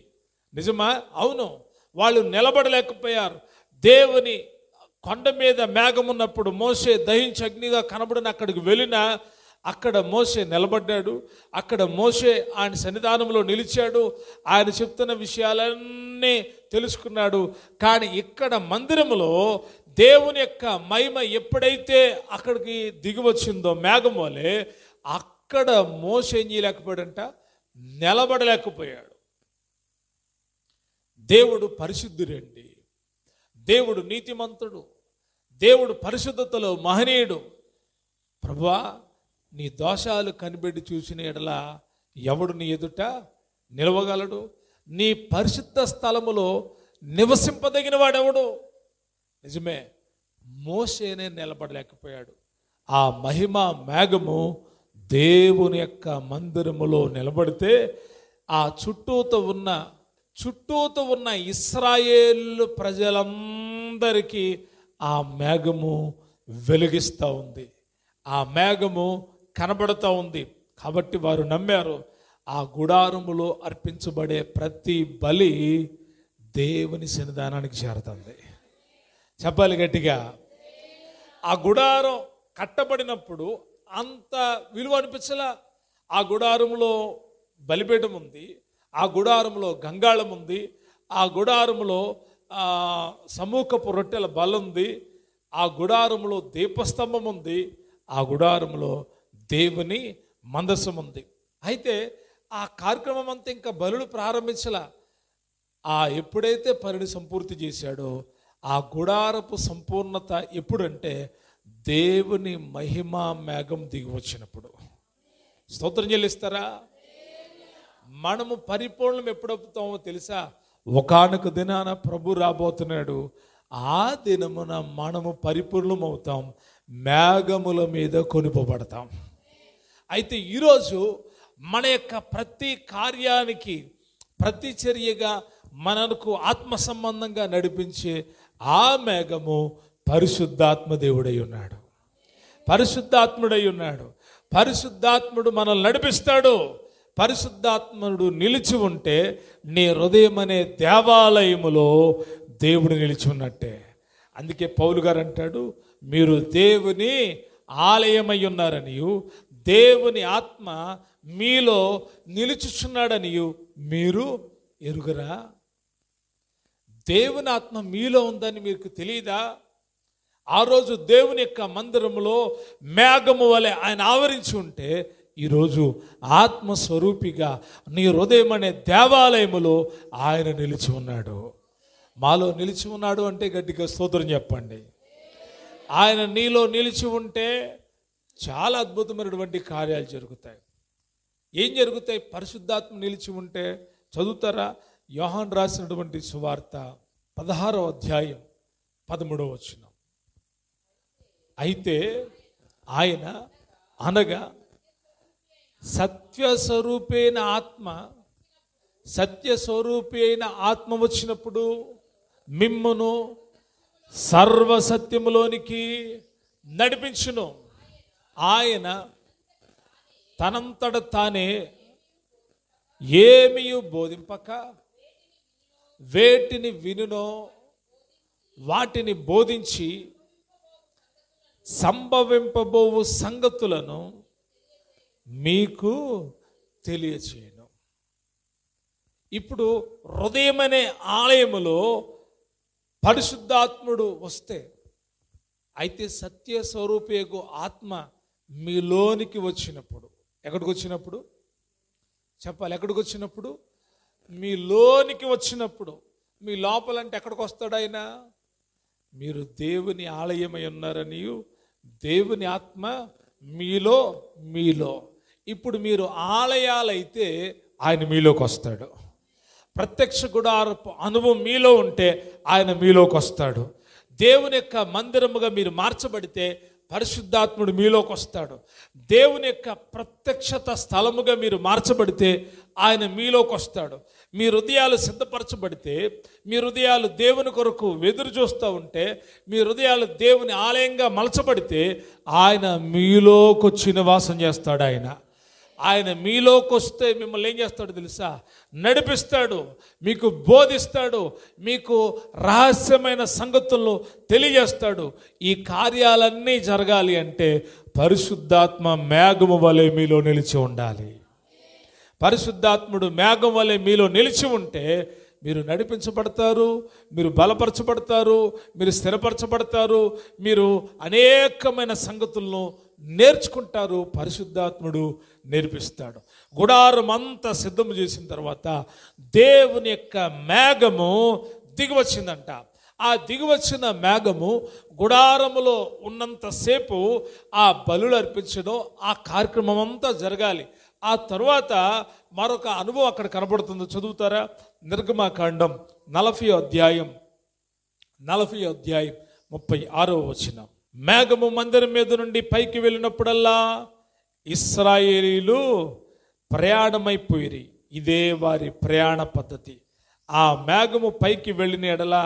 నిజమా? అవును, వాళ్ళు నిలబడలేకపోయారు. దేవుని కొండ మీద మేఘం ఉన్నప్పుడు మోషే దహించి అగ్నిగా కనబడిన అక్కడికి వెళ్ళినా అక్కడ మోషే నిలబడ్డాడు. అక్కడ మోషే ఆయన సన్నిధానంలో నిలిచాడు. ఆయన చెప్తున్న విషయాలన్నీ తెలుసుకున్నాడు. కానీ ఇక్కడ మందిరములో దేవుని యొక్క మహిమ ఎప్పుడైతే అక్కడికి దిగి వచ్చిందో మేఘం వలె, అక్కడ మోషే ఏం చేయలేకపోయాడంట? నిలబడలేకపోయాడు. దేవుడు పరిశుద్ధుడండి. దేవుడు నీతిమంతుడు. దేవుడు పరిశుద్ధతలో మహనీయుడు. ప్రభువా, నీ దోషాలు కనిపెట్టి చూసిన ఎడల ఎవడు నీ ఎదుట నిలవగలడు? నీ పరిశుద్ధ స్థలములో నివసింపదగిన వాడెవడు? నిజమే, మోషేనే నిలబడలేకపోయాడు. ఆ మహిమ మేఘము దేవుని యొక్క మందిరములో నిలబడితే ఆ చుట్టూతో ఉన్న ఇశ్రాయేలు ప్రజలందరికీ ఆ మేఘము వెలిగిస్తూ ఉంది. ఆ మేఘము కనబడుతూ ఉంది. కాబట్టి వారు నమ్మారు. ఆ గుడారములో అర్పించబడే ప్రతి బలి దేవుని సన్నిధానానికి చేరుతుంది. చెప్పాలి గట్టిగా. ఆ గుడారం కట్టబడినప్పుడు అంత విలువ అనిపించలా. ఆ గుడారంలో బలిపీఠం ఉంది, ఆ గుడారంలో గంగాళం ఉంది, ఆ గుడారంలో సమూహపు రొట్టెల బల్ల ఉంది, ఆ గుడారంలో దీపస్తంభం ఉంది, ఆ గుడారంలో దేవుని మందసం ఉంది. అయితే ఆ కార్యక్రమం అంతా ఇంకా బలులు ప్రారంభించలా. ఎప్పుడైతే పనిని సంపూర్తి చేశాడో ఆ గుడారపు సంపూర్ణత ఎప్పుడంటే దేవుని మహిమా మేఘం దిగి వచ్చినప్పుడు. స్తోత్రం చెల్లిస్తారా? మనము పరిపూర్ణం ఎప్పుడవుతామో తెలుసా? ఒకానొక దినాన ప్రభు రాబోతున్నాడు. ఆ దినమున మనము పరిపూర్ణం అవుతాం, మేఘముల మీద కొనుపబడతాం. అయితే ఈరోజు మన యొక్క ప్రతి కార్యానికి ప్రతి చర్యగా మనకు ఆత్మ సంబంధంగా నడిపించే ఆ మేఘము పరిశుద్ధాత్మ దేవుడై ఉన్నాడు, పరిశుద్ధాత్ముడై ఉన్నాడు. పరిశుద్ధాత్ముడు మనల్ని నడిపిస్తాడు. పరిశుద్ధాత్ముడు నిలిచి ఉంటే నీ హృదయం అనే దేవాలయములో దేవుడు నిలిచి ఉన్నట్టే. అందుకే పౌలు గారు అంటాడు, మీరు దేవుని ఆలయమై ఉన్నారనియు దేవుని ఆత్మ మీలో నిలుచుచున్నాడనియు మీరు ఎరుగరా? దేవుని ఆత్మ మీలో ఉందని మీకు తెలియదా? ఆ రోజు దేవుని యొక్క మందిరములో మేఘము వలె ఆయన ఆవరించి ఉంటే ఈరోజు ఆత్మస్వరూపిగా నీ హృదయం అనే దేవాలయములో ఆయన నిలిచి ఉన్నాడు. మాలో నిలిచి ఉన్నాడు అంటే గట్టిగా స్తోత్రం చెప్పండి. ఆయన నీలో నిలిచి ఉంటే చాలా అద్భుతమైనటువంటి కార్యాలు జరుగుతాయి. ఏం జరుగుతాయి? పరిశుద్ధాత్మ నిలిచి ఉంటే చదువుతారా? యోహాను రాసినటువంటి సువార్త 16వ అధ్యాయం 13వ వచనం. అయితే ఆయన అనగా సత్యస్వరూపైన ఆత్మ వచ్చినప్పుడు మిమ్మును సర్వసత్యములోనికి నడిపించును. ఆయన తనంతట తానే ఏమీ బోధింపక వేటిని వినునో వాటిని బోధించి సంభవింపబోవు సంగతులను మీకు తెలియచేయను. ఇప్పుడు హృదయం అనే ఆలయములో పరిశుద్ధాత్ముడు వస్తే, అయితే సత్య స్వరూపేగు ఆత్మ మీలోనికి వచ్చినప్పుడు, ఎక్కడికి వచ్చినప్పుడు చెప్పాలి? ఎక్కడికి వచ్చినప్పుడు? మీలోనికి వచ్చినప్పుడు. మీ లోపలంటే ఎక్కడికి వస్తాడు ఆయన? మీరు దేవుని ఆలయమై ఉన్నారని దేవుని ఆత్మ మీలో. ఇప్పుడు మీరు ఆలయాలైతే ఆయన మీలోకి వస్తాడు. ప్రత్యక్ష గుడారపు అనుభవం మీలో ఉంటే ఆయన మీలోకి వస్తాడు. దేవుని యొక్క మందిరముగా మీరు మార్చబడితే పరిశుద్ధాత్ముడు మీలోకి వస్తాడు. దేవుని యొక్క ప్రత్యక్షత స్థలముగా మీరు మార్చబడితే ఆయన మీలోకి వస్తాడు. మీ హృదయాలు సిద్ధపరచబడితే, మీ హృదయాలు దేవుని కొరకు ఎదురు చూస్తూ ఉంటే, మీ హృదయాలు దేవుని ఆలయంగా మలచబడితే ఆయన మీలోకి వచ్చి నివాసం చేస్తాడు. ఆయన మీలోకి వస్తే మిమ్మల్ని ఏం చేస్తాడు తెలుసా? నడిపిస్తాడు, మీకు బోధిస్తాడు, మీకు రహస్యమైన సంగతులను తెలియజేస్తాడు. ఈ కార్యాలన్నీ జరగాలి అంటే పరిశుద్ధాత్మ మేఘము వలె మీలో నిలిచి ఉండాలి. పరిశుద్ధాత్ముడు మేఘం వలె మీలో నిలిచి ఉంటే మీరు నడిపించబడతారు, మీరు బలపరచబడతారు, మీరు స్థిరపరచబడతారు, మీరు అనేకమైన సంగతులను నేర్చుకుంటారు. పరిశుద్ధాత్ముడు నేర్పిస్తాడు. గుడారం అంతా సిద్ధం చేసిన తర్వాత దేవుని యొక్క మేఘము దిగివచ్చిందంట. ఆ దిగివచ్చిన మేఘము గుడారములో ఉన్నంతసేపు ఆ బలులు అర్పించడం, ఆ కార్యక్రమం అంతా జరగాలి. ఆ తర్వాత మరొక అనుభవం అక్కడ కనబడుతుంది. చదువుతారా? నిర్గమకాండం 40వ అధ్యాయం 36వ వచనం. మేఘము మందిరం మీద నుండి పైకి వెళ్ళినప్పుడల్లా ఇశ్రాయేలీలు ప్రయాణమైపోయిరి. ఇదే వారి ప్రయాణ పద్ధతి. ఆ మేఘము పైకి వెళ్ళిన ఎడల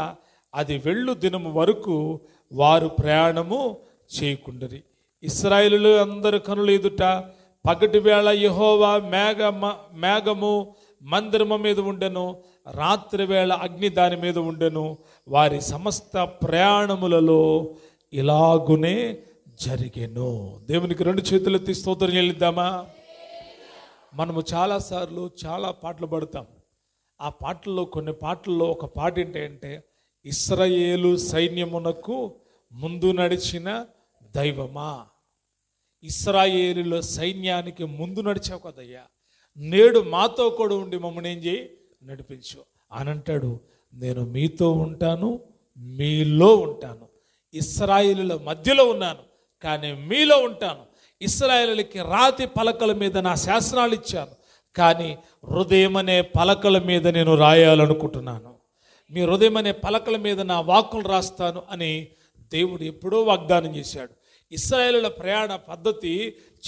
అది వెళ్ళు దినము వరకు వారు ప్రయాణము చేయకుండరి. ఇశ్రాయేలీలు అందరు కనుల ఎదుట పగటి వేళ యెహోవా మేఘము మందిరము మీద ఉండెను. రాత్రి వేళ అగ్ని దాని మీద ఉండెను. వారి సమస్త ప్రయాణములలో ఇలాగునే జరిగెను. దేవునికి 2 చేతులెత్తి స్తోత్రం చెల్లిద్దామా? మనము చాలాసార్లు చాలా పాటలు పాడతాం. ఆ పాటల్లో కొన్ని పాటల్లో ఒక పాట ఏంటంటే, ఇశ్రాయేలు సైన్యమునకు ముందు నడిచిన దైవమా, ఇశ్రాయేలుల సైన్యానికి ముందు నడిచావు కదయ్యా, నేడు మాతో కూడా ఉండి మమ్మల్ని ఏం చేయి, నడిపించు అని అంటాడు. నేను మీతో ఉంటాను, మీలో ఉంటాను. ఇశ్రాయేలుల మధ్యలో ఉన్నాను, కానీ మీలో ఉంటాను. ఇశ్రాయేలులకి రాతి పలకల మీద నా శాసనాలు ఇచ్చాను, కానీ హృదయం అనే పలకల మీద నేను రాయాలనుకుంటున్నాను. మీ హృదయం అనే పలకల మీద నా వాక్కులు రాస్తాను అని దేవుడు ఎప్పుడో వాగ్దానం చేశాడు. ఇశ్రాయేలుల ప్రయాణ పద్ధతి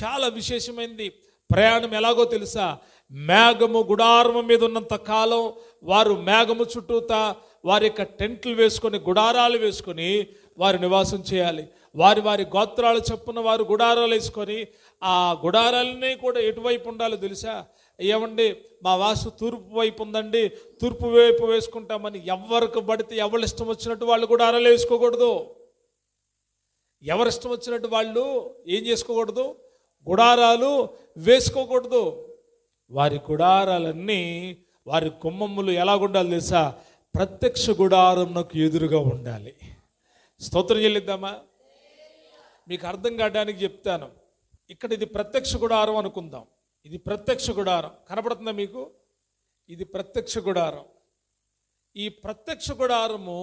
చాలా విశేషమైనది. ప్రయాణం ఎలాగో తెలుసా? మేఘము గుడారము మీద ఉన్నంత కాలం వారు మేఘము చుట్టూతా వారి యొక్క టెంట్లు వేసుకొని, గుడారాలు వేసుకొని వారు నివాసం చేయాలి. వారి వారి గోత్రాలు చొప్పున వారు గుడారాలు వేసుకొని, ఆ గుడారాలన్నీ కూడా ఎటువైపు ఉండాలో తెలుసా? ఏమండి, మా వాసు తూర్పు వైపు ఉందండి, తూర్పు వైపు వేసుకుంటామని ఎవరికి పడితే ఎవరు ఇష్టం వచ్చినట్టు వాళ్ళు గుడారాలు వేసుకోకూడదు. ఎవరు ఇష్టం వచ్చినట్టు వాళ్ళు ఏం చేసుకోకూడదు, గుడారాలు వేసుకోకూడదు. వారి గుడారాలన్నీ, వారి గుమ్మములు ఎలాగుండాలి తెలుసా? ప్రత్యక్ష గుడారంకు ఎదురుగా ఉండాలి. స్తోత్రం చెల్లిద్దామా? మీకు అర్థం కావడానికి చెప్తాను. ఇక్కడ ఇది ప్రత్యక్ష గుడారం అనుకుందాం. ఇది ప్రత్యక్ష గుడారం కనపడుతుందా మీకు? ఇది ప్రత్యక్ష గుడారం. ఈ ప్రత్యక్ష గుడారము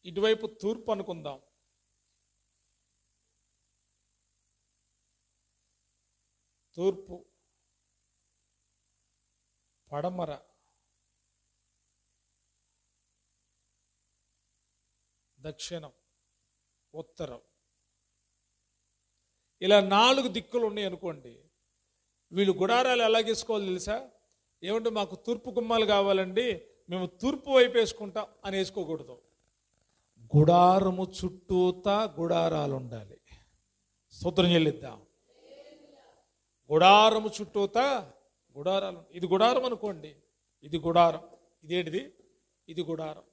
ఇటువైపు తూర్పు అనుకుందాం. తూర్పు, పడమర, దక్షిణం, ఉత్తరం, ఇలా 4 దిక్కులు ఉన్నాయి అనుకోండి. వీళ్ళు గుడారాలు ఎలా వేసుకోవాలి తెలుసా? ఏమంటే మాకు తూర్పు గుమ్మాలు కావాలండి, మేము తూర్పు వైపు వేసుకుంటాం అని వేసుకోకూడదు. గుడారము చుట్టూతా గుడారాలు ఉండాలి. స్తోత్రం చెల్లిద్దాం. గుడారము చుట్టూతా గుడారాలు. ఇది గుడారం అనుకోండి, ఇది గుడారం. ఇదేంటిది? ఇది గుడారం.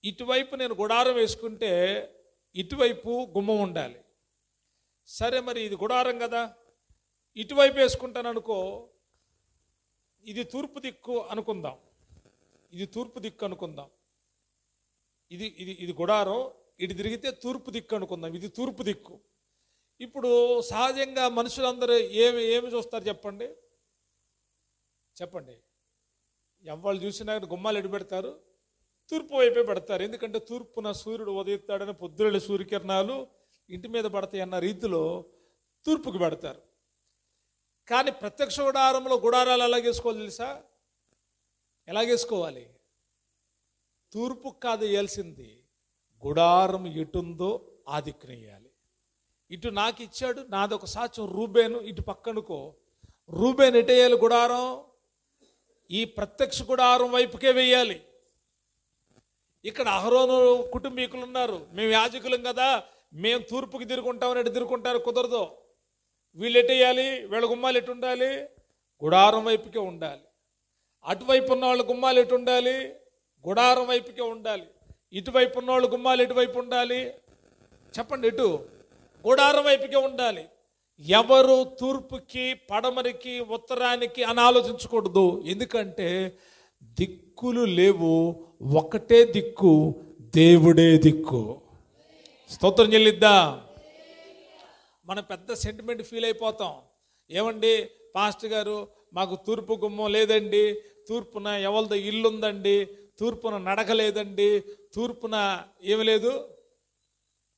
ఇటువైపు నేను గుడారం వేసుకుంటే ఇటువైపు గుమ్మం ఉండాలి. సరే, మరి ఇది గుడారం కదా, ఇటువైపు వేసుకుంటాను అనుకో. ఇది తూర్పు దిక్కు అనుకుందాం, ఇది తూర్పు దిక్కు అనుకుందాం. ఇది ఇది ఇది గుడారం, ఇటు తిరిగితే తూర్పు దిక్కు అనుకుందాం. ఇది తూర్పు దిక్కు. ఇప్పుడు సహజంగా మనుషులందరూ ఏమి చూస్తారు చెప్పండి? చెప్పండి. ఎవరు చూసినా గుమ్మాలు ఎటు పెడతారు? తూర్పు వైపే పెడతారు. ఎందుకంటే తూర్పున సూర్యుడు ఉదయిస్తాడని పొద్దున సూర్యకిరణాలు ఇంటి మీద పడతాయి అన్న రీతిలో తూర్పుకి పెడతారు. కానీ ప్రత్యక్ష గుడారంలో గుడారాలు ఎలాగేసుకోవాలి తెలుసా? ఎలాగేసుకోవాలి? తూర్పు కాదు వేయాల్సింది, గుడారం ఎటుందో ఆ దిక్కున వేయాలి. ఇటు నాకు ఇచ్చాడు, నాదొక సాచం రూబేను, ఇటు పక్కనుకో. రూబేన్ ఎటు వేయాలి గుడారం? ఈ ప్రత్యక్ష గుడారం వైపుకే వేయాలి. ఇక్కడ అహరోను కుటుంబీకులు ఉన్నారు, మేము యాజకులం కదా, మేము తూర్పుకి తిరుగుంటామని ఎటు తిరుగుంటారు? కుదరదు. వీళ్ళు ఎటు వేయాలి? వీళ్ళ గుమ్మాలు ఎటు ఉండాలి? గుడారం వైపుకే ఉండాలి. అటువైపు ఉన్న వాళ్ళ గుమ్మాలు ఎటు ఉండాలి? గుడారం వైపుకే ఉండాలి. ఇటువైపు ఉన్న వాళ్ళు గుమ్మాలు ఎటువైపు ఉండాలి? చెప్పండి. ఎటు? గుడారం వైపుకే ఉండాలి. ఎవరు తూర్పుకి, పడమరికి, ఉత్తరానికి అని ఆలోచించకూడదు. ఎందుకంటే దిక్కులు లేవు, ఒకటే దిక్కు, దేవుడే దిక్కు. స్తోత్రం చెల్లిద్దా. మనం పెద్ద సెంటిమెంట్ ఫీల్ అయిపోతాం. ఏమండి పాస్టర్ గారు, మాకు తూర్పు గుమ్మం లేదండి, తూర్పున ఎవరిదో ఇల్లు ఉందండి, తూర్పున నడక లేదండి, తూర్పున ఏమి లేదు,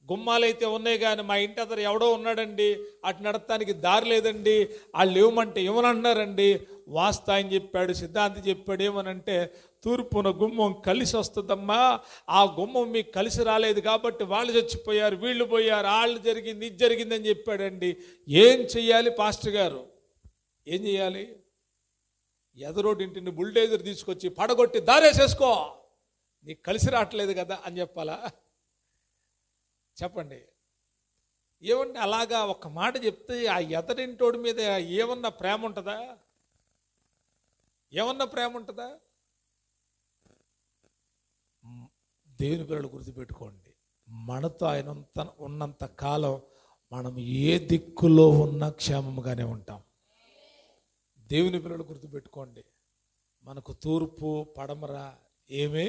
గుమ్మాలైతే ఉన్నాయి కానీ మా ఇంటి అతను ఎవడో ఉన్నాడండి, అటు నడతానికి దారి లేదండి, వాళ్ళు ఏమంటే ఏమనంటున్నారండి. వాస్తా అని చెప్పాడు, సిద్ధాంతి చెప్పాడు. ఏమనంటే తూర్పున గుమ్మం కలిసి వస్తుందమ్మా, ఆ గుమ్మం మీకు కలిసి రాలేదు కాబట్టి వాళ్ళు చచ్చిపోయారు, వీళ్ళు పోయారు, వాళ్ళు జరిగింది, ఇది జరిగిందని చెప్పాడండి. ఏం చెయ్యాలి పాస్టర్ గారు? ఏం చెయ్యాలి? ఎదరోడింటిని బుల్డేజర్ తీసుకొచ్చి పడగొట్టి దారేసేసుకో, నీకు కలిసి రావట్లేదు కదా అని చెప్పాలా? చెప్పండి. ఏమంటే అలాగా ఒక మాట చెప్తే ఆ ఎదరింటోడి మీద ఏమన్నా ప్రేమ ఉంటుందా? ఏమన్నా ప్రేమ ఉంటుందా? దేవుని పిల్లలు గుర్తుపెట్టుకోండి, మనతో ఆయన ఉన్నంత కాలం మనం ఏ దిక్కులో ఉన్నా క్షేమంగానే ఉంటాం. దేవుని పిల్లలు గుర్తుపెట్టుకోండి, మనకు తూర్పు పడమర ఏమీ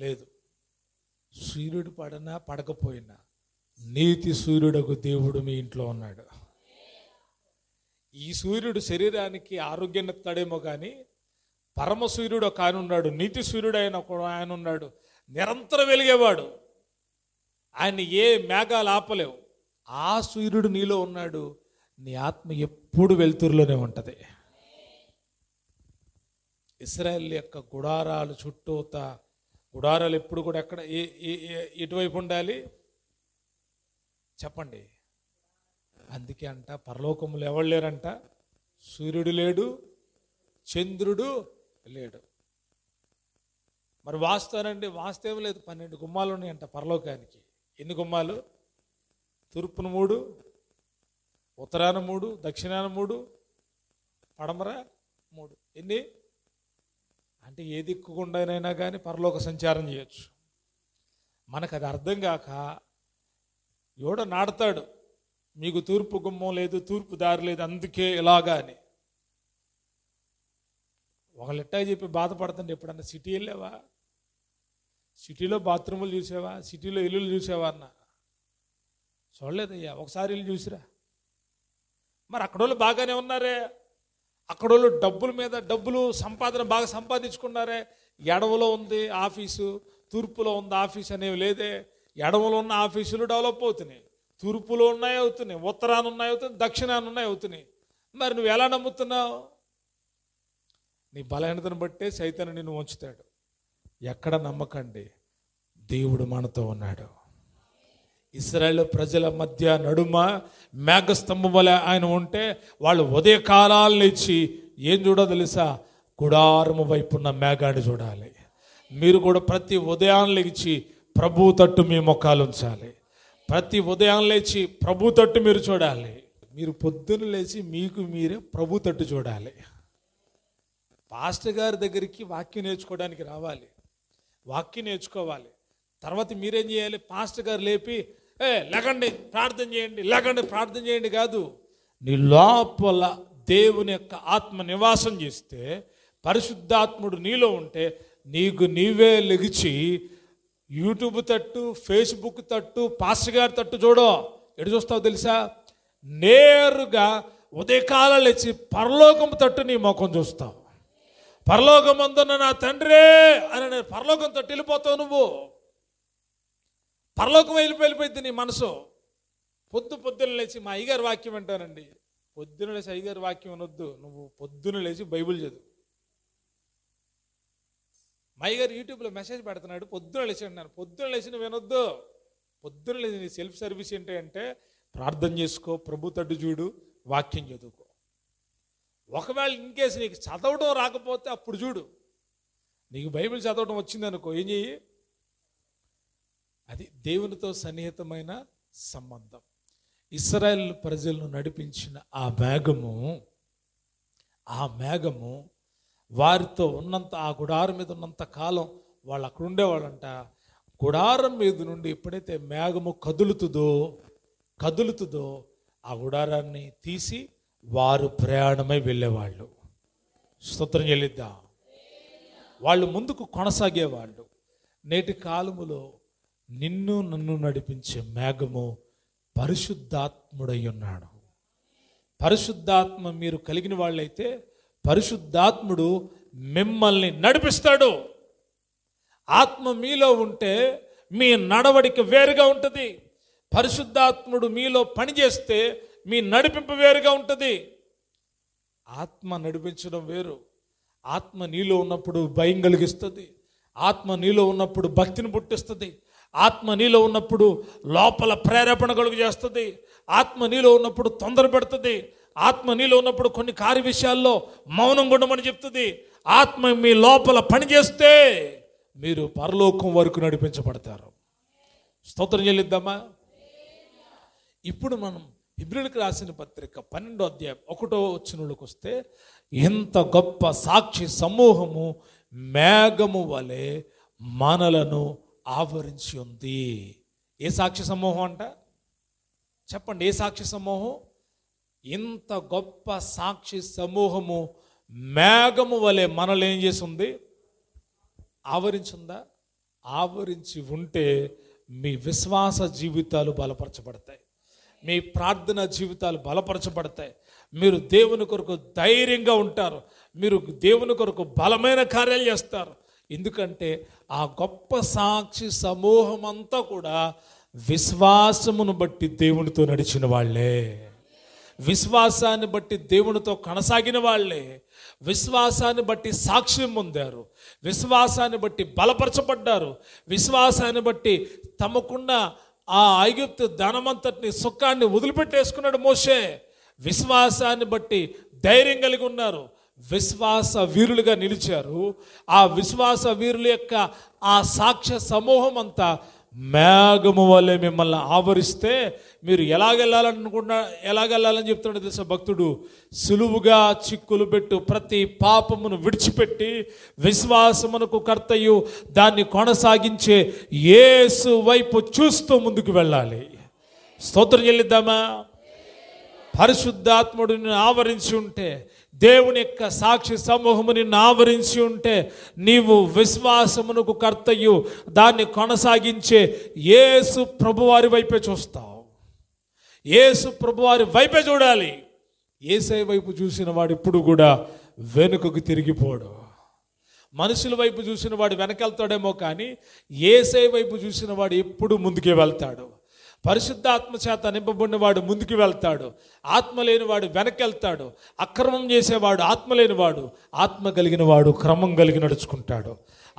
లేదు. సూర్యుడు పడనా పడకపోయినా నీతి సూర్యుడకు దేవుడు మీ ఇంట్లో ఉన్నాడు. ఈ సూర్యుడు శరీరానికి ఆరోగ్యాన్ని ఇస్తాడేమో కానీ పరమ సూర్యుడు ఒక ఆయన ఉన్నాడు, నీతి సూర్యుడు ఆయన ఉన్నాడు, నిరంతరం వెలిగేవాడు. ఆయన ఏ మేఘాలు ఆపలేవు. ఆ సూర్యుడు నీలో ఉన్నాడు. నీ ఆత్మ ఎప్పుడు వెలుతురులోనే ఉంటుంది. ఇశ్రాయేల్ యొక్క గుడారాలు చుట్టూత, గుడారాలు ఎప్పుడు కూడా ఎక్కడ ఎటువైపు ఉండాలి చెప్పండి? అందుకే అంట పరలోకములు ఎవరు లేరంట, సూర్యుడు లేడు, చంద్రుడు లేడు. మరి వాస్తానండి, వాస్తవం లేదు. 12 గుమ్మాలు ఉన్నాయంట పరలోకానికి. ఎన్ని గుమ్మాలు? తూర్పున 3, ఉత్తరాన 3, దక్షిణాన 3, పడమర 3. ఎన్ని అంటే ఏ దిక్కుకుండానైనా కానీ పరలోక సంచారం చేయొచ్చు. మనకు అది అర్థం కాక ఎవడో నాడతాడు, మీకు తూర్పు గుమ్మం లేదు, తూర్పు దారి లేదు, అందుకే ఇలాగా అని. ఒకళ్ళు ఎట్టా చెప్పి బాధపడుతుంటే ఎప్పుడన్నా సిటీ వెళ్ళావా? సిటీలో బాత్రూములు చూసావా? సిటీలో ఇల్లులు చూసావా అన్న? చూడలేదయ్యా, ఒకసారి ఇల్లు చూసిరా. మరి అక్కడోళ్ళు బాగానే ఉన్నారే, అక్కడోళ్ళు డబ్బుల మీద డబ్బులు సంపాదన బాగా సంపాదించుకున్నారే. ఎడవలో ఉంది ఆఫీసు, తూర్పులో ఉంది ఆఫీస్ అనేవి లేదే. ఎడవలో ఉన్న ఆఫీసులు డెవలప్ అవుతున్నాయి, తూర్పులో ఉన్నాయి అవుతున్నాయి, ఉత్తరాన ఉన్నాయి అవుతున్నాయి, దక్షిణాన ఉన్నాయి అవుతున్నాయి. మరి నువ్వు ఎలా నమ్ముతున్నావు? నీ బలహీనతను బట్టే సైతాను నిన్ను ఉంచుతాడు. ఎక్కడ నమ్మకండి, దేవుడు మనతో ఉన్నాడు. ఇశ్రాయేలు ప్రజల మధ్య నడుమ మేఘస్తంభం వలె ఆయన ఉంటే వాళ్ళు ఉదయకాలాలు లేచి ఏం చూడో తెలుసా? గుడారము వైపున్న మేఘాన్ని చూడాలి. మీరు కూడా ప్రతి ఉదయాన్ని లేచి ప్రభు తట్టు మీ ముఖాలు ఉంచాలి. ప్రతి ఉదయం లేచి ప్రభు తట్టు మీరు చూడాలి. మీరు పొద్దున్న లేచి మీకు మీరే ప్రభు తట్టు చూడాలి. పాస్టర్ గారి దగ్గరికి వాక్యం నేర్చుకోవడానికి రావాలి, వాక్యం నేర్చుకోవాలి. తర్వాత మీరేం చేయాలి? పాస్టర్ గారు లేపి లేకండి ప్రార్థన చేయండి, లేకండి ప్రార్థన చేయండి కాదు. నీ లోపల దేవుని యొక్క ఆత్మ నివాసం చేస్తే, పరిశుద్ధాత్ముడు నీలో ఉంటే నీకు నీవే లెగిచి యూట్యూబ్ తట్టు, ఫేస్బుక్ తట్టు, పాస్టర్ గారి తట్టు చూడో. ఎటు చూస్తావు తెలుసా? నేరుగా ఉదయకాలం లేచి పరలోకం తట్టు నీ ముఖం చూస్తావు. పరలోకమందున్న నా తండ్రే అని పరలోకం తట్టు వెళ్ళిపోతావు. నువ్వు పరలోకం వెళ్ళిపోయింది నీ మనసు. పొద్దున్న లేచి మా అయ్యగారి వాక్యం అంటానండి. పొద్దున లేచి అయ్యగారి వాక్యం అనొద్దు, నువ్వు పొద్దున లేచి బైబిల్ చదువు. మా అయ్యగారు యూట్యూబ్లో మెసేజ్ పెడుతున్నాడు, పొద్దున లేచి అంటున్నాను. పొద్దున లేచి నువ్వు వినొద్దు. పొద్దున లేచి నీ సెల్ఫ్ సర్వీస్ ఏంటంటే ప్రార్థన చేసుకో, ప్రభు తట్టు చూడు, వాక్యం చదువుకో. ఒకవేళ ఇన్కేస్ నీకు చదవడం రాకపోతే అప్పుడు చూడు. నీకు బైబిల్ చదవడం వచ్చిందనుకో, ఏం చెయ్యి? అది దేవునితో సన్నిహితమైన సంబంధం. ఇశ్రాయేల్ ప్రజలను నడిపించిన ఆ మేఘము వారితో ఉన్నంత, ఆ గుడారం మీద ఉన్నంత కాలం వాళ్ళు అక్కడ ఉండేవాళ్ళంట. గుడారం మీద నుండి ఎప్పుడైతే మేఘము కదులుతుందో ఆ గుడారాన్ని తీసి వారు ప్రయాణమై వెళ్ళేవాళ్ళు. స్తోత్రం చెల్లిద్దాం. వాళ్ళు ముందుకు కొనసాగేవాళ్ళు. నేటి కాలములో నిన్ను నన్ను నడిపించే మేఘము పరిశుద్ధాత్ముడై ఉన్నాడు. పరిశుద్ధాత్మ మీరు కలిగిన వాళ్ళైతే పరిశుద్ధాత్ముడు మిమ్మల్ని నడిపిస్తాడు. ఆత్మ మీలో ఉంటే మీ నడవడిక వేరుగా ఉంటుంది. పరిశుద్ధాత్ముడు మీలో పనిచేస్తే మీ నడిపింపు వేరుగా ఉంటుంది. ఆత్మ నడిపించడం వేరు. ఆత్మ నీలో ఉన్నప్పుడు భయం కలిగిస్తుంది. ఆత్మ నీలో ఉన్నప్పుడు భక్తిని పుట్టిస్తుంది. ఆత్మ నీలో ఉన్నప్పుడు లోపల ప్రేరేపణ కలుగు చేస్తుంది. ఆత్మ నీలో ఉన్నప్పుడు తొందర పెడుతుంది. ఆత్మ నీలో ఉన్నప్పుడు కొన్ని కార్య విషయాల్లో మౌనం ఉండమని చెప్తుంది. ఆత్మ మీ లోపల పనిచేస్తే మీరు పరలోకం వరకు నడిపించబడతారు. స్తోత్రం చెల్లిద్దామా? ఇప్పుడు మనం హెబ్రీయులకు రాసిన పత్రిక 12వ అధ్యాయం 1వ వచనంలోకి వస్తే, ఇంత గొప్ప సాక్షి సమూహము మేఘము వలె మనలను ఆవరించి ఉంది. ఏ సాక్షి సమూహం అంట? చెప్పండి, ఏ సాక్షి సమూహం? ఇంత గొప్ప సాక్షి సమూహము మేఘము వలె మనల్ని ఏం చేసి ఉంది? ఆవరించిందా? ఆవరించి ఉంటే మీ విశ్వాస జీవితాలు బలపరచబడతాయి, మీ ప్రార్థన జీవితాలు బలపరచబడతాయి, మీరు దేవుని కొరకు ధైర్యంగా ఉంటారు, మీరు దేవుని కొరకు బలమైన కార్యాలు చేస్తారు. ఎందుకంటే ఆ గొప్ప సాక్షి సమూహం అంతా కూడా విశ్వాసమును బట్టి దేవునితో నడిచిన వాళ్ళే, విశ్వాసాన్ని బట్టి దేవునితో కొనసాగిన వాళ్ళే, విశ్వాసాన్ని బట్టి సాక్ష్యం పొందారు, విశ్వాసాన్ని బట్టి బలపరచబడ్డారు, విశ్వాసాన్ని బట్టి తమకున్న ఆ ఐగుప్తు ధనమంతటిని సుఖాన్ని వదిలిపెట్టేసుకున్నాడు మోషే. విశ్వాసాన్ని బట్టి ధైర్యం కలిగి ఉన్నారు, విశ్వాస వీరులుగా నిలిచారు. ఆ విశ్వాస వీరుల యొక్క ఆ సాక్ష్య సమూహం అంతా మేఘము వల్లే మిమ్మల్ని ఆవరిస్తే మీరు ఎలాగెళ్ళాలని చెప్తున్నాడు తెలుసా భక్తుడు? సులువుగా చిక్కులు పెట్టు ప్రతి పాపమును విడిచిపెట్టి విశ్వాసమునకు కర్తయు దాన్ని కొనసాగించే యేసు వైపు చూస్తూ ముందుకు వెళ్ళాలి. స్తోత్రం చెల్లిద్దామా? పరిశుద్ధాత్ముడు నిన్ను ఆవరించి ఉంటే, దేవుని యొక్క సాక్షి సమూహము నిన్ను ఆవరించి ఉంటే, నీవు విశ్వాసమునకు కర్తయు దాన్ని కొనసాగించే యేసు ప్రభువారి వైపే చూస్తావు. యేసు ప్రభువారి వైపే చూడాలి. యేసయ్య వైపు చూసిన వాడు ఇప్పుడు కూడా వెనుకకు తిరిగిపోడు. మనుషుల వైపు చూసిన వాడు వెనకెళ్తాడేమో కానీ యేసయ్య వైపు చూసిన వాడు ఎప్పుడు ముందుకే వెళ్తాడు. పరిశుద్ధాత్మ చేత నింపబడినవాడు ముందుకు వెళ్తాడు, ఆత్మ లేనివాడు వెనకెళ్తాడు. అక్రమం చేసేవాడు ఆత్మ లేనివాడు, ఆత్మ కలిగిన వాడు క్రమం కలిగి నడుచుకుంటాడు.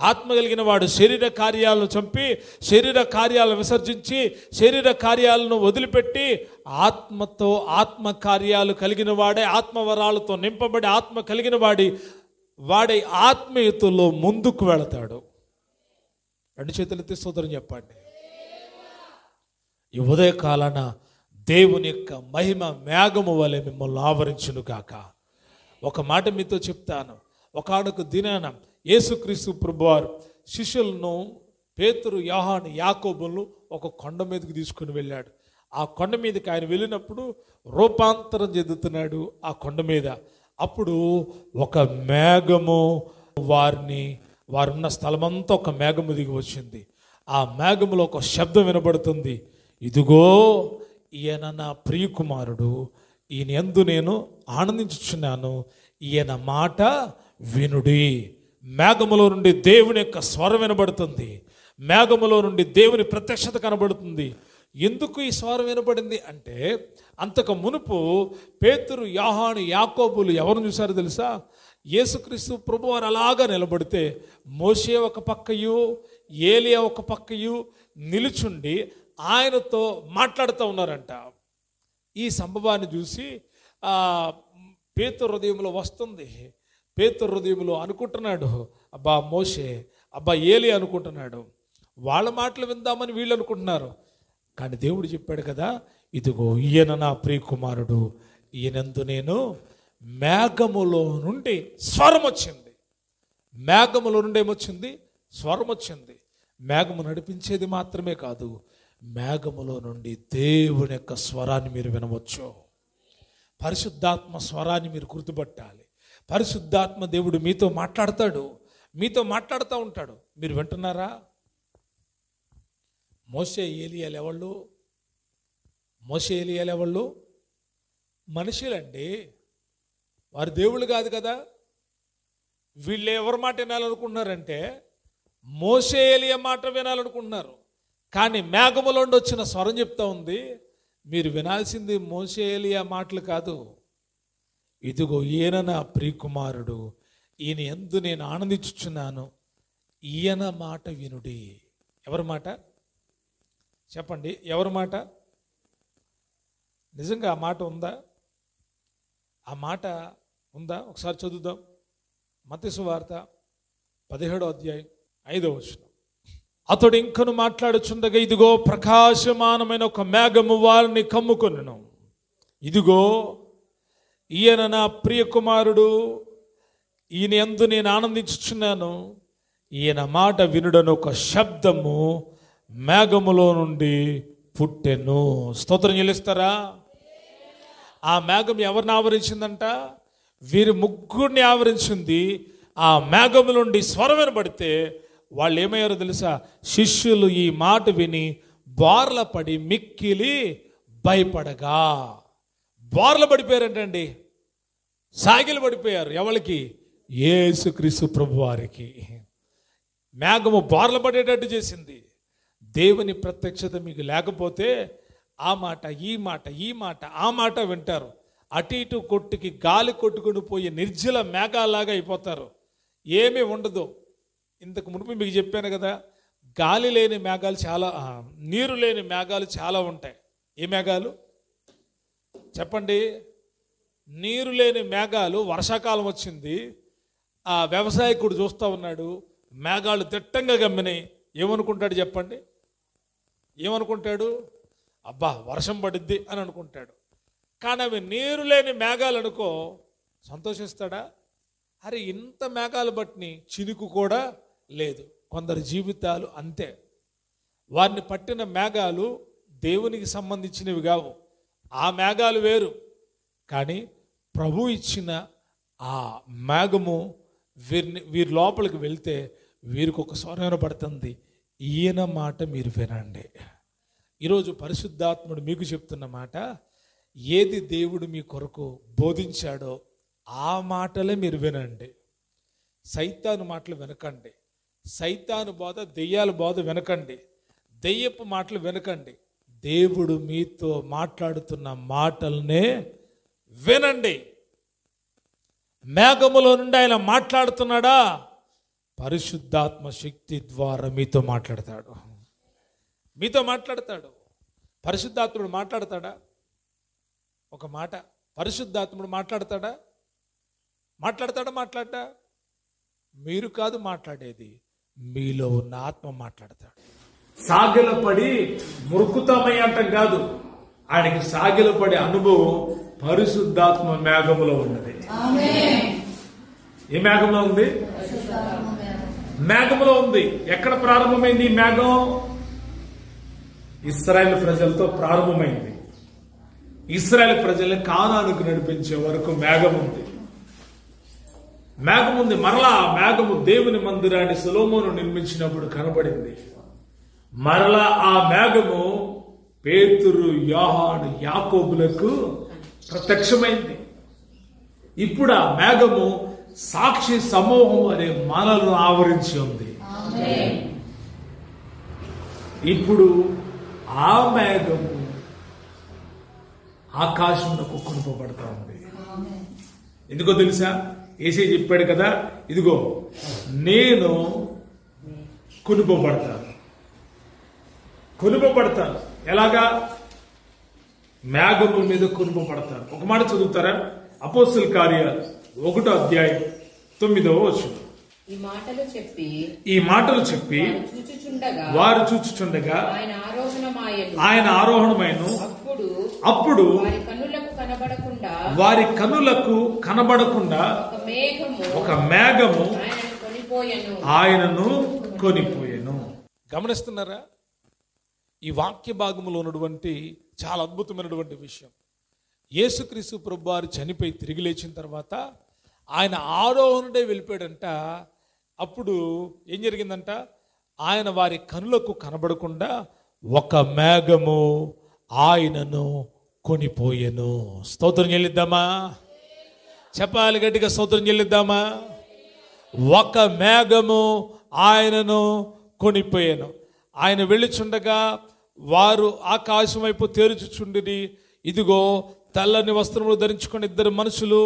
ఆత్మ కలిగిన వాడు శరీర కార్యాలను చంపి, శరీర కార్యాలను విసర్జించి, శరీర కార్యాలను వదిలిపెట్టి ఆత్మతో ఆత్మ కార్యాలు కలిగిన వాడే, ఆత్మవరాలతో నింపబడి ఆత్మ కలిగిన వాడే ఆత్మీయతలో ముందుకు వెళతాడు. రెండు చేతులెత్తి స్తోత్రం చెప్పండి. ఈ ఉదయకాలాన దేవుని యొక్క మహిమ మేఘము వలె మిమ్మల్ని ఆవరించును కాక. ఒక మాట మీతో చెప్తాను. ఒకానొక దినాన యేసుక్రీస్తు ప్రభువారు శిష్యులను పేతురు, యోహాను, యాకోబులను ఒక కొండ మీదకి తీసుకుని వెళ్ళాడు. ఆ కొండ మీదకి ఆయన వెళ్ళినప్పుడు రూపాంతరం చెందుతున్నాడు ఆ కొండ మీద. అప్పుడు ఒక మేఘము వారున్న స్థలమంతా ఒక మేఘము దిగి వచ్చింది. ఆ మేఘములో ఒక శబ్దం వినబడుతుంది, ఇదిగో ఈయన నా ప్రియకుమారుడు, ఈయన యందు నేను ఆనందించుచున్నాను, ఈయన మాట వినుడి. మేఘములో నుండి దేవుని యొక్క స్వరం వినబడుతుంది, మేఘములో నుండి దేవుని ప్రత్యక్షత కనబడుతుంది. ఎందుకు ఈ స్వరం వినబడింది అంటే, అంతకు మునుపు పేతురు, యోహాను, యాకోబులు ఎవరు చూశారో తెలుసా? యేసుక్రీస్తు ప్రభువారు అలాగా నిలబడితే మోషే ఒక పక్కయు, ఏలియా ఒక పక్కయు నిలుచుండి ఆయనతో మాట్లాడుతూ ఉన్నారంట. ఈ సంభవాన్ని చూసి పేతురు హృదయంలో వస్తుంది. పేతురు హృదయంలో అనుకుంటున్నాడు, అబ్బా మోషే, అబ్బా ఏలియా అనుకుంటున్నాడు. వాళ్ళ మాటలు విందామని వీళ్ళు అనుకుంటున్నారు. కానీ దేవుడు చెప్పాడు కదా, ఇదిగో ఈయన నా ప్రియకుమారుడు, ఈయనందు నేను మేఘములో నుండి స్వరం వచ్చింది. మేఘములో నుండి ఏమొచ్చింది? స్వరం వచ్చింది. మేఘము నడిపించేది మాత్రమే కాదు, మేఘములో నుండి దేవుని యొక్క స్వరాన్ని మీరు వినవచ్చు. పరిశుద్ధాత్మ స్వరాన్ని మీరు గుర్తుపట్టాలి. పరిశుద్ధాత్మ దేవుడు మీతో మాట్లాడుతూ ఉంటాడు. మీరు వింటున్నారా? మోషే ఏలియాలు ఎవళ్ళు? మనుషులండి, వారు దేవుళ్ళు కాదు కదా. వీళ్ళు ఎవరి మాట వినాలనుకుంటున్నారంటే మోషే ఏలియా మాట వినాలనుకుంటున్నారు. కానీ మేఘములోండి వచ్చిన స్వరం చెప్తా ఉంది, మీరు వినాల్సింది మోషే ఏలియా మాటలు కాదు. ఇదిగో ఈయన నా ప్రియకుమారుడు, ఈయన యందు నేను ఆనందించుచున్నాను, ఈయన మాట వినుడి. ఎవరి మాట? చెప్పండి, ఎవరి మాట? నిజంగా ఆ మాట ఉందా? ఆ మాట ఉందా? ఒకసారి చదువుదాం. మత్తయి సువార్త 17వ అధ్యాయం 5వ వచనం. అతడు ఇంకను మాట్లాడుచుండగా ఇదిగో ప్రకాశమానమైన ఒక మేఘము వారిని కమ్ముకొనెను. ఇదిగో ఈయన నా ప్రియ కుమారుడు, ఈయన యందు నేను ఆనందించుచున్నాను, ఈయన మాట వినుడను ఒక శబ్దము మేఘములో నుండి పుట్టెను. స్తోత్రం చెల్లిస్తారా? ఆ మేఘం ఎవరిని ఆవరించిందంట? వీరి ముగ్గురిని ఆవరించింది. ఆ మేఘము నుండి స్వరం వినబడితే వాళ్ళు ఏమయ్యారో తెలుసా? శిష్యులు ఈ మాట విని బోర్ల పడి మిక్కిలి భయపడగా. బోర్ల పడిపోయారంటండి, సాగిలు పడిపోయారు. ఎవరికి? యేసుక్రీస్తు ప్రభువారికి. మేఘము బోర్ల పడేటట్టు చేసింది. దేవుని ప్రత్యక్షత మీకు లేకపోతే ఆ మాట ఈ మాట ఈ మాట ఆ మాట వింటారు. అటు ఇటు కొట్టుకి గాలి కొట్టుకుని పోయి నిర్జల మేఘాలాగా అయిపోతారు. ఏమీ ఉండదు. ఇంతకు మునుపు మీకు చెప్పాను కదా, గాలి లేని మేఘాలు చాలా, నీరు లేని మేఘాలు చాలా ఉంటాయి. ఏ మేఘాలు చెప్పండి? నీరు లేని మేఘాలు. వర్షాకాలం వచ్చింది, ఆ వ్యవసాయకుడు చూస్తూ ఉన్నాడు, మేఘాలు దిట్టంగా గమ్మినాయి. ఏమనుకుంటాడు చెప్పండి? ఏమనుకుంటాడు? అబ్బా వర్షం పడిద్ది అని అనుకుంటాడు. కానీ అవి నీరు లేని మేఘాలు అనుకో, సంతోషిస్తాడా? అరే ఇంత మేఘాలు బట్టి చినుకు కూడా లేదు. కొందరి జీవితాలు అంతే. వారిని పట్టిన మేఘాలు దేవునికి సంబంధించినవి కావు. ఆ మేఘాలు వేరు. కానీ ప్రభు ఇచ్చిన ఆ మేఘము వీరి లోపలికి వెళ్తే వీరికి ఒక స్వరం పడుతుంది, ఈయన మాట మీరు వినండి. ఈరోజు పరిశుద్ధాత్ముడు మీకు చెప్తున్న మాట, ఏది దేవుడు మీ కొరకు బోధించాడో ఆ మాటలే మీరు వినండి. సైతాను మాటలు వినకండి. సైతాను బోధ, దెయ్యాల బోధ వినకండి. దెయ్యపు మాటలు వినకండి. దేవుడు మీతో మాట్లాడుతున్న మాటలనే వినండి. మేఘములో నుండి ఆయన మాట్లాడుతున్నాడా? పరిశుద్ధాత్మ శక్తి ద్వారా మీతో మాట్లాడతాడు. మీతో మాట్లాడతాడు. పరిశుద్ధాత్ముడు మాట్లాడతాడా? ఒక మాట, పరిశుద్ధాత్ముడు మాట్లాడతాడా? మాట్లాడతా? మీరు కాదు మాట్లాడేది, మీలో ఉన్న ఆత్మ మాట్లాడతాడు. సాగిలపడి మురుకుతామయ్య అంటాం కాదు, ఆయనకి సాగిలపడే అనుభవం పరిశుద్ధాత్మ మేఘములో ఉన్నది. ఏ మేఘంలో ఉంది? మేఘములో ఉంది. ఎక్కడ ప్రారంభమైంది ఈ మేఘం? ఇశ్రాయేలు ప్రజలతో ప్రారంభమైంది. ఇశ్రాయేలు ప్రజల్ని కానానుకు నడిపించే వరకు మేఘం ఉంది. మేఘం ఉంది. మరలా మేఘము దేవుని మందిరాన్ని సొలొమోను నిర్మించినప్పుడు కనబడింది. మరలా ఆ మేఘము పేతురు, యోహాను, యాకోబులకు ప్రత్యక్షమైంది. ఇప్పుడు ఆ మేఘము సాక్షి సమూహం అనే మనలను ఆవరించి ఉంది. ఇప్పుడు ఆ మేఘము ఆకాశంలో కొనుపబడతా ఉంది. ఎందుకో తెలుసా? యేసయ్య చెప్పాడు కదా, ఇదిగో నేను కొనుపబడతాను. ఎలాగా? మేఘముల మీద కొనుపబడతాను. ఒక మాట చదువుతారా? అపోస్తల కార్యాలు 1వ అధ్యాయం 9వ వచనం. ఈ మాటలు చెప్పి వారు చూచుచుండగా ఆయన ఆరోహణమైన అప్పుడు వారి కన్నులకు కనబడకుండా ఒక మేఘము ఆయనను కొనిపోయెను. గమనిస్తున్నారా? ఈ వాక్య భాగంలో ఉన్నటువంటి చాలా అద్భుతమైనటువంటి విషయం. యేసుక్రీస్తు ప్రభువారు చనిపోయి తిరిగి లేచిన తర్వాత ఆయన ఆరోహణుడే వెళ్ళిపోయాడంట. అప్పుడు ఏం జరిగిందంట? ఆయన వారి కనులకు కనబడకుండా ఒక మేఘము ఆయనను కొనిపోయెను. స్తోత్రం చెల్లిద్దామా? చెప్పాలి గట్టిగా, స్తోత్రం చెల్లిద్దామా? ఒక మేఘము ఆయనను కొనిపోయాను. ఆయన వెళ్ళిచుండగా వారు ఆకాశం వైపు తేరుచుచుండిరి. ఇదిగో తెల్లని వస్త్రములు ధరించుకుని 2 మనుషులు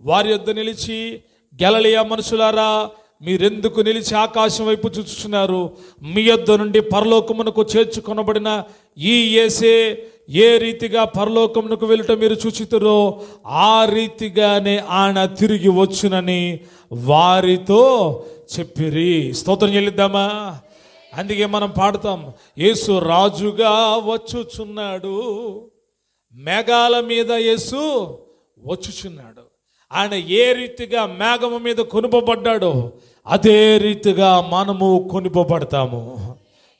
వారి యొద్ద నిలిచి, గలిలయ మనుషులారా, మీరెందుకు నిలిచి ఆకాశం వైపు చూచుచున్నారు? మీ యొద్ద నుండి పరలోకమునకు చేర్చుకొనబడిన ఈ యేసే ఏ రీతిగా పరలోకమునకు వెళ్ళుట మీరు చూచితురో ఆ రీతిగానే ఆయన తిరిగి వచ్చునని వారితో చెప్పిరి. స్తోత్రం చెల్లిద్దామా? అందుకే మనం పాడతాం, యేసు రాజుగా వచ్చుచున్నాడు, మేఘాల మీద యేసు వచ్చుచున్నాడు. ఆయన ఏ రీతిగా మేఘము మీద కొనుపబడ్డాడో అదే రీతిగా మనము కొనుపబడతాము.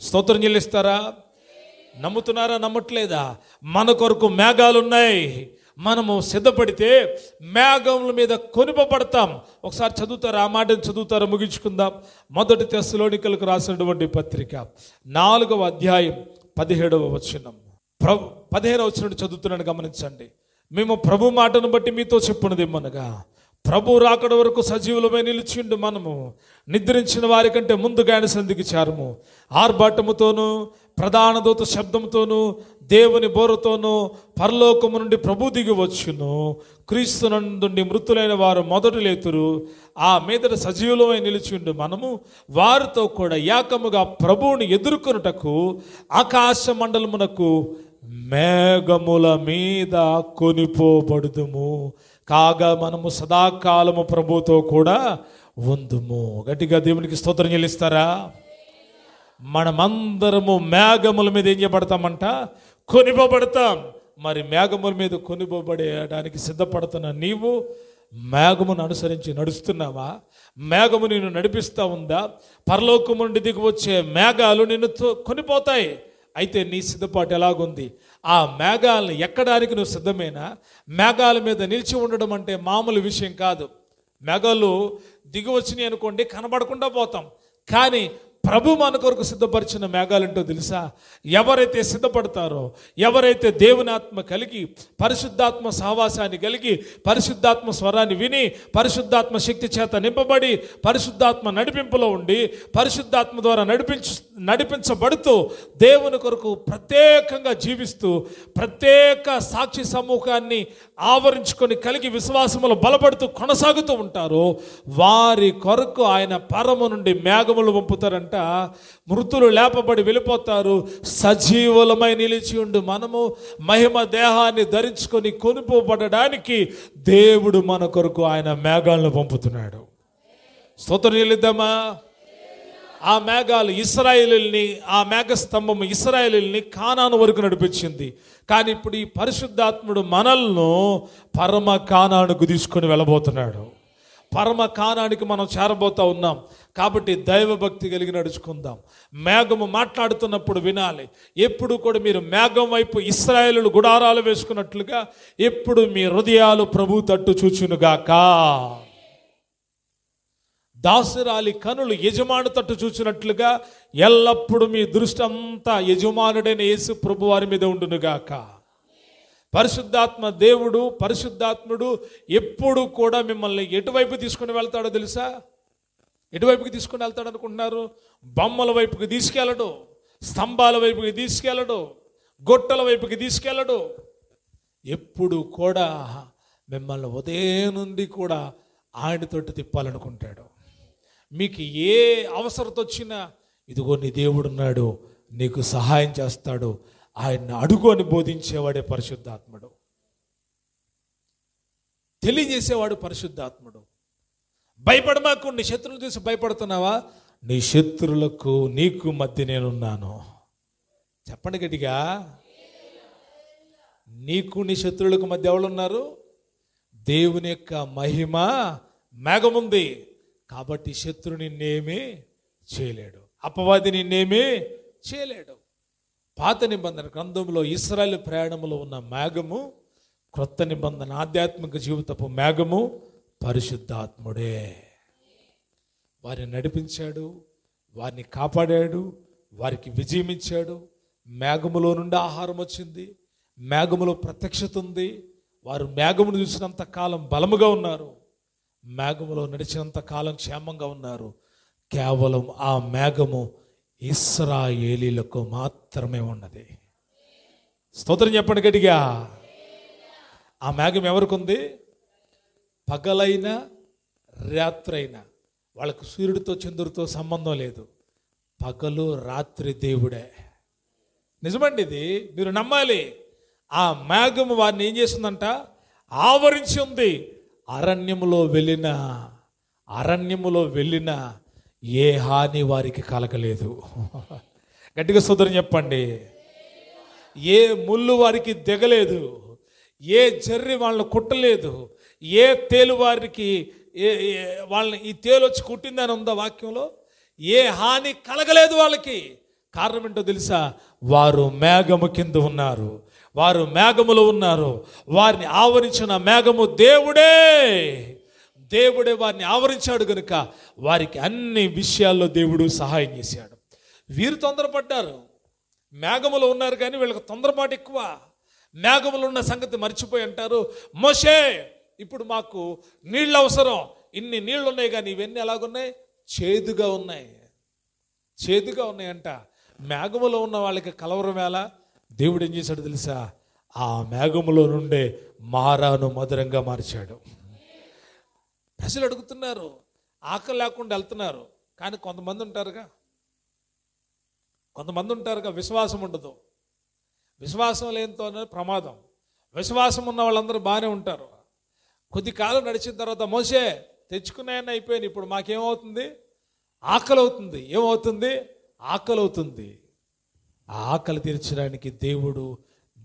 స్తోత్రం చెల్లిస్తారా? నమ్ముతున్నారా? నమ్మట్లేదా? మన కొరకు మేఘాలు ఉన్నాయి. మనము సిద్ధపడితే మేఘముల మీద కొనుపబడతాం. ఒకసారి చదువుతారా? ఆ మాటను చదువుతారా? ముగించుకుందాం. మొదటి తెస్సలోనికలకు రాసినటువంటి పత్రిక 4వ అధ్యాయం 17వ వచనం. 15వ వచనం చదువుతున్నాను, గమనించండి. మేము ప్రభు మాటను బట్టి మీతో చెప్పున్నది ఏమనగా, ప్రభు రాకడ వరకు సజీవులమై నిలిచిండు మనము నిద్రించిన వారి కంటే ముందుగా ఆయన సంధికి చేరము. ఆర్భాటముతోనూ ప్రధాన దూత శబ్దంతోనూ దేవుని బోరతోనూ పరలోకము నుండి ప్రభు దిగి వచ్చును. క్రీస్తు నందుండి మృతులైన వారు మొదట లేతురు. ఆ మీదట సజీవులమై నిలిచిండు మనము వారితో కూడా ఏకముగా ప్రభువుని ఎదుర్కొనుటకు ఆకాశ మండలమునకు మేఘముల మీద కొనిపోబడుదుము. కాగా మనము సదాకాలము ప్రభుతో కూడా ఉందుము. గట్టిగా దేవునికి స్తోత్రం చెల్లిస్తారా? మనమందరము మేఘముల మీద ఏం చేయబడతామంట? కొనిపోబడతాం. మరి మేఘముల మీద కొనిపోబడేయడానికి సిద్ధపడుతున్న నీవు మేఘమును అనుసరించి నడుస్తున్నావా? మేఘము నిన్ను నడిపిస్తూ ఉందా? పరలోకము నుండి దిగి వచ్చే మేఘాలు నిన్ను కొనిపోతాయి. అయితే నీ సిద్ధపాటు ఎలాగుంది? ఆ మేఘాలను ఎక్కడానికి నువ్వు సిద్ధమేనా? మేఘాల మీద నిలిచి ఉండడం అంటే మామూలు విషయం కాదు. మేఘాలు దిగి వచ్చినాయి అనుకోండి, కనబడకుండా పోతాం. కానీ ప్రభు మన కొరకు సిద్ధపరిచిన మేఘాలంటో తెలుసా? ఎవరైతే సిద్ధపడతారో, ఎవరైతే దేవుని ఆత్మ కలిగి, పరిశుద్ధాత్మ సహవాసాన్ని కలిగి, పరిశుద్ధాత్మ స్వరాన్ని విని, పరిశుద్ధాత్మ శక్తి చేత నింపబడి, పరిశుద్ధాత్మ నడిపింపులో ఉండి, పరిశుద్ధాత్మ ద్వారా నడిపించబడుతూ దేవుని కొరకు ప్రత్యేకంగా జీవిస్తూ, ప్రత్యేక సాక్షి సమూహాన్ని ఆవరించుకొని కలిగి విశ్వాసములో బలపడుతూ కొనసాగుతూ ఉంటారో వారి కొరకు ఆయన పరము నుండి మేఘములు పంపుతారంట. మృతులు లేపబడి వెళ్ళిపోతారు. సజీవులమై నిలిచి ఉండి మనము మహిమ దేహాన్ని ధరించుకొని కొనుపోబడడానికి దేవుడు మన కొరకు ఆయన మేఘాలను పంపుతున్నాడు. స్తోత్రం చెల్లిద్దామా? ఆ మేఘాలు ఇశ్రాయేలుల్ని, ఆ మేఘస్తంభము ఇశ్రాయేలుల్ని కానాను వరకు నడిపించింది. కానీ ఇప్పుడు ఈ పరిశుద్ధాత్ముడు మనల్ని పరమ కానానుకు తీసుకొని వెళ్ళబోతున్నాడు. పరమ కానానికి మనం చేరబోతా ఉన్నాం. కాబట్టి దైవభక్తి కలిగి నడుచుకుందాం. మేఘము మాట్లాడుతున్నప్పుడు వినాలి. ఎప్పుడు కూడా మీరు మేఘం వైపు ఇశ్రాయేలు గుడారాలు వేసుకున్నట్లుగా ఎప్పుడు మీ హృదయాలు ప్రభు తట్టు చూచునుగాక. దాసురాలి కనులు యజమాను తట్టు చూచినట్లుగా ఎల్లప్పుడూ మీ దృష్టి అంతా యజమానుడైన యేసు ప్రభు వారి మీద ఉండునుగాక. పరిశుద్ధాత్మ దేవుడు, పరిశుద్ధాత్ముడు ఎప్పుడు కూడా మిమ్మల్ని ఎటువైపు తీసుకుని వెళ్తాడో తెలుసా? ఎటువైపుకి తీసుకుని వెళ్తాడు అనుకుంటున్నారు? బొమ్మల వైపుకి తీసుకెళ్ళడు, స్తంభాల వైపుకి తీసుకెళ్ళడు, గొట్టల వైపుకి తీసుకెళ్ళడు. ఎప్పుడు కూడా మిమ్మల్ని ఉదయం నుండి కూడా ఆయనతోటి తిప్పాలనుకుంటాడు. మీకు ఏ అవసరత వచ్చినా ఇదిగో నీ దేవుడు ఉన్నాడు, నీకు సహాయం చేస్తాడు, ఆయన్ని అడుగు అని బోధించేవాడే పరిశుద్ధాత్ముడు. తెలియజేసేవాడు పరిశుద్ధాత్ముడు. భయపడమాకు. నీ శత్రువులు చూసి భయపడుతున్నావా? నీ శత్రువులకు నీకు మధ్య నేనున్నాను. చెప్పండి గట్టిగా. నీకు నీ శత్రువులకు మధ్య ఎవరు ఉన్నారు? దేవుని యొక్క మహిమ మేఘముంది. కాబట్టి శత్రు నిన్నేమీ చేయలేడు, అపవాది నిన్నేమీ చేయలేడు. పాత నిబంధన గ్రంథంలో ఇశ్రాయేలు ప్రయాణంలో ఉన్న మేఘము, క్రొత్త నిబంధన ఆధ్యాత్మిక జీవితపు మేఘము పరిశుద్ధాత్ముడే. వారిని నడిపించాడు, వారిని కాపాడాడు, వారికి విజయం ఇచ్చాడు. మేఘములో నుండి ఆహారం వచ్చింది, మేఘములో ప్రత్యక్షత ఉంది. వారు మేఘమును చూసినంత కాలం బలముగా ఉన్నారు, మేఘములో నడిచినంత కాలం క్షేమంగా ఉన్నారు. కేవలం ఆ మేఘము ఇశ్రాయేలీలకు మాత్రమే ఉన్నది. స్తోత్రం చెప్పండి గట్టిగా. ఆ మేఘం ఎవరికి ఉంది? పగలైనా రాత్రైనా వాళ్ళకు సూర్యుడితో చంద్రుడితో సంబంధం లేదు. పగలు రాత్రి దేవుడే. నిజమండి, ఇది మీరు నమ్మాలి. ఆ మేఘము వారిని ఏం చేస్తుందంట? ఆవరించి ఉంది. అరణ్యములో వెళ్ళిన ఏ హాని వారికి కలగలేదు. గట్టిగా స్తోత్రం చెప్పండి. ఏ ముళ్ళు వారికి దిగలేదు. ఏ జర్రి వాళ్ళని కుట్టలేదు, ఏ తేలు వారికి వాళ్ళని ఈ తేలు వచ్చి కుట్టిందని ఉందా వాక్యంలో? ఏ హాని కలగలేదు వాళ్ళకి. కారణం ఏంటో తెలుసా? వారు మేఘము కింద ఉన్నారు, వారు మేఘములో ఉన్నారు. వారిని ఆవరించిన మేఘము దేవుడే వారిని ఆవరించాడు గనుక వారికి అన్ని విషయాల్లో దేవుడు సహాయం చేశాడు. వీరు తొందరపడ్డారు, మేఘములో ఉన్నారు కానీ వీళ్ళకి తొందరపాటు ఎక్కువ. మేఘములో ఉన్న సంగతి మర్చిపోయి అంటారు, మోషే ఇప్పుడు మాకు నీళ్ళు అవసరం, ఇన్ని నీళ్ళు ఉన్నాయి కానీ ఇవన్నీ ఎలాగున్నాయి? చేదుగా ఉన్నాయి అంట. మేఘములో ఉన్న వాళ్ళకి కలవరం ఎలా? దేవుడు ఏం చేశాడు తెలుసా? ఆ మేఘములో నుండే మారాను మధురంగా మార్చాడు. ప్రజలు అడుగుతున్నారు, ఆకలి లేకుండా వెళ్తున్నారు, కానీ కొంతమంది ఉంటారుగా విశ్వాసం ఉండదు. విశ్వాసం లేనితోనే ప్రమాదం. విశ్వాసం ఉన్న వాళ్ళందరూ బాగానే ఉంటారు. కొద్ది కాలం నడిచిన తర్వాత, మోసే తెచ్చుకున్నాయని అయిపోయింది, ఇప్పుడు మాకేమవుతుంది? ఆకలి అవుతుంది. ఏమవుతుంది? ఆకలి అవుతుంది. ఆ ఆకలి తీర్చడానికి దేవుడు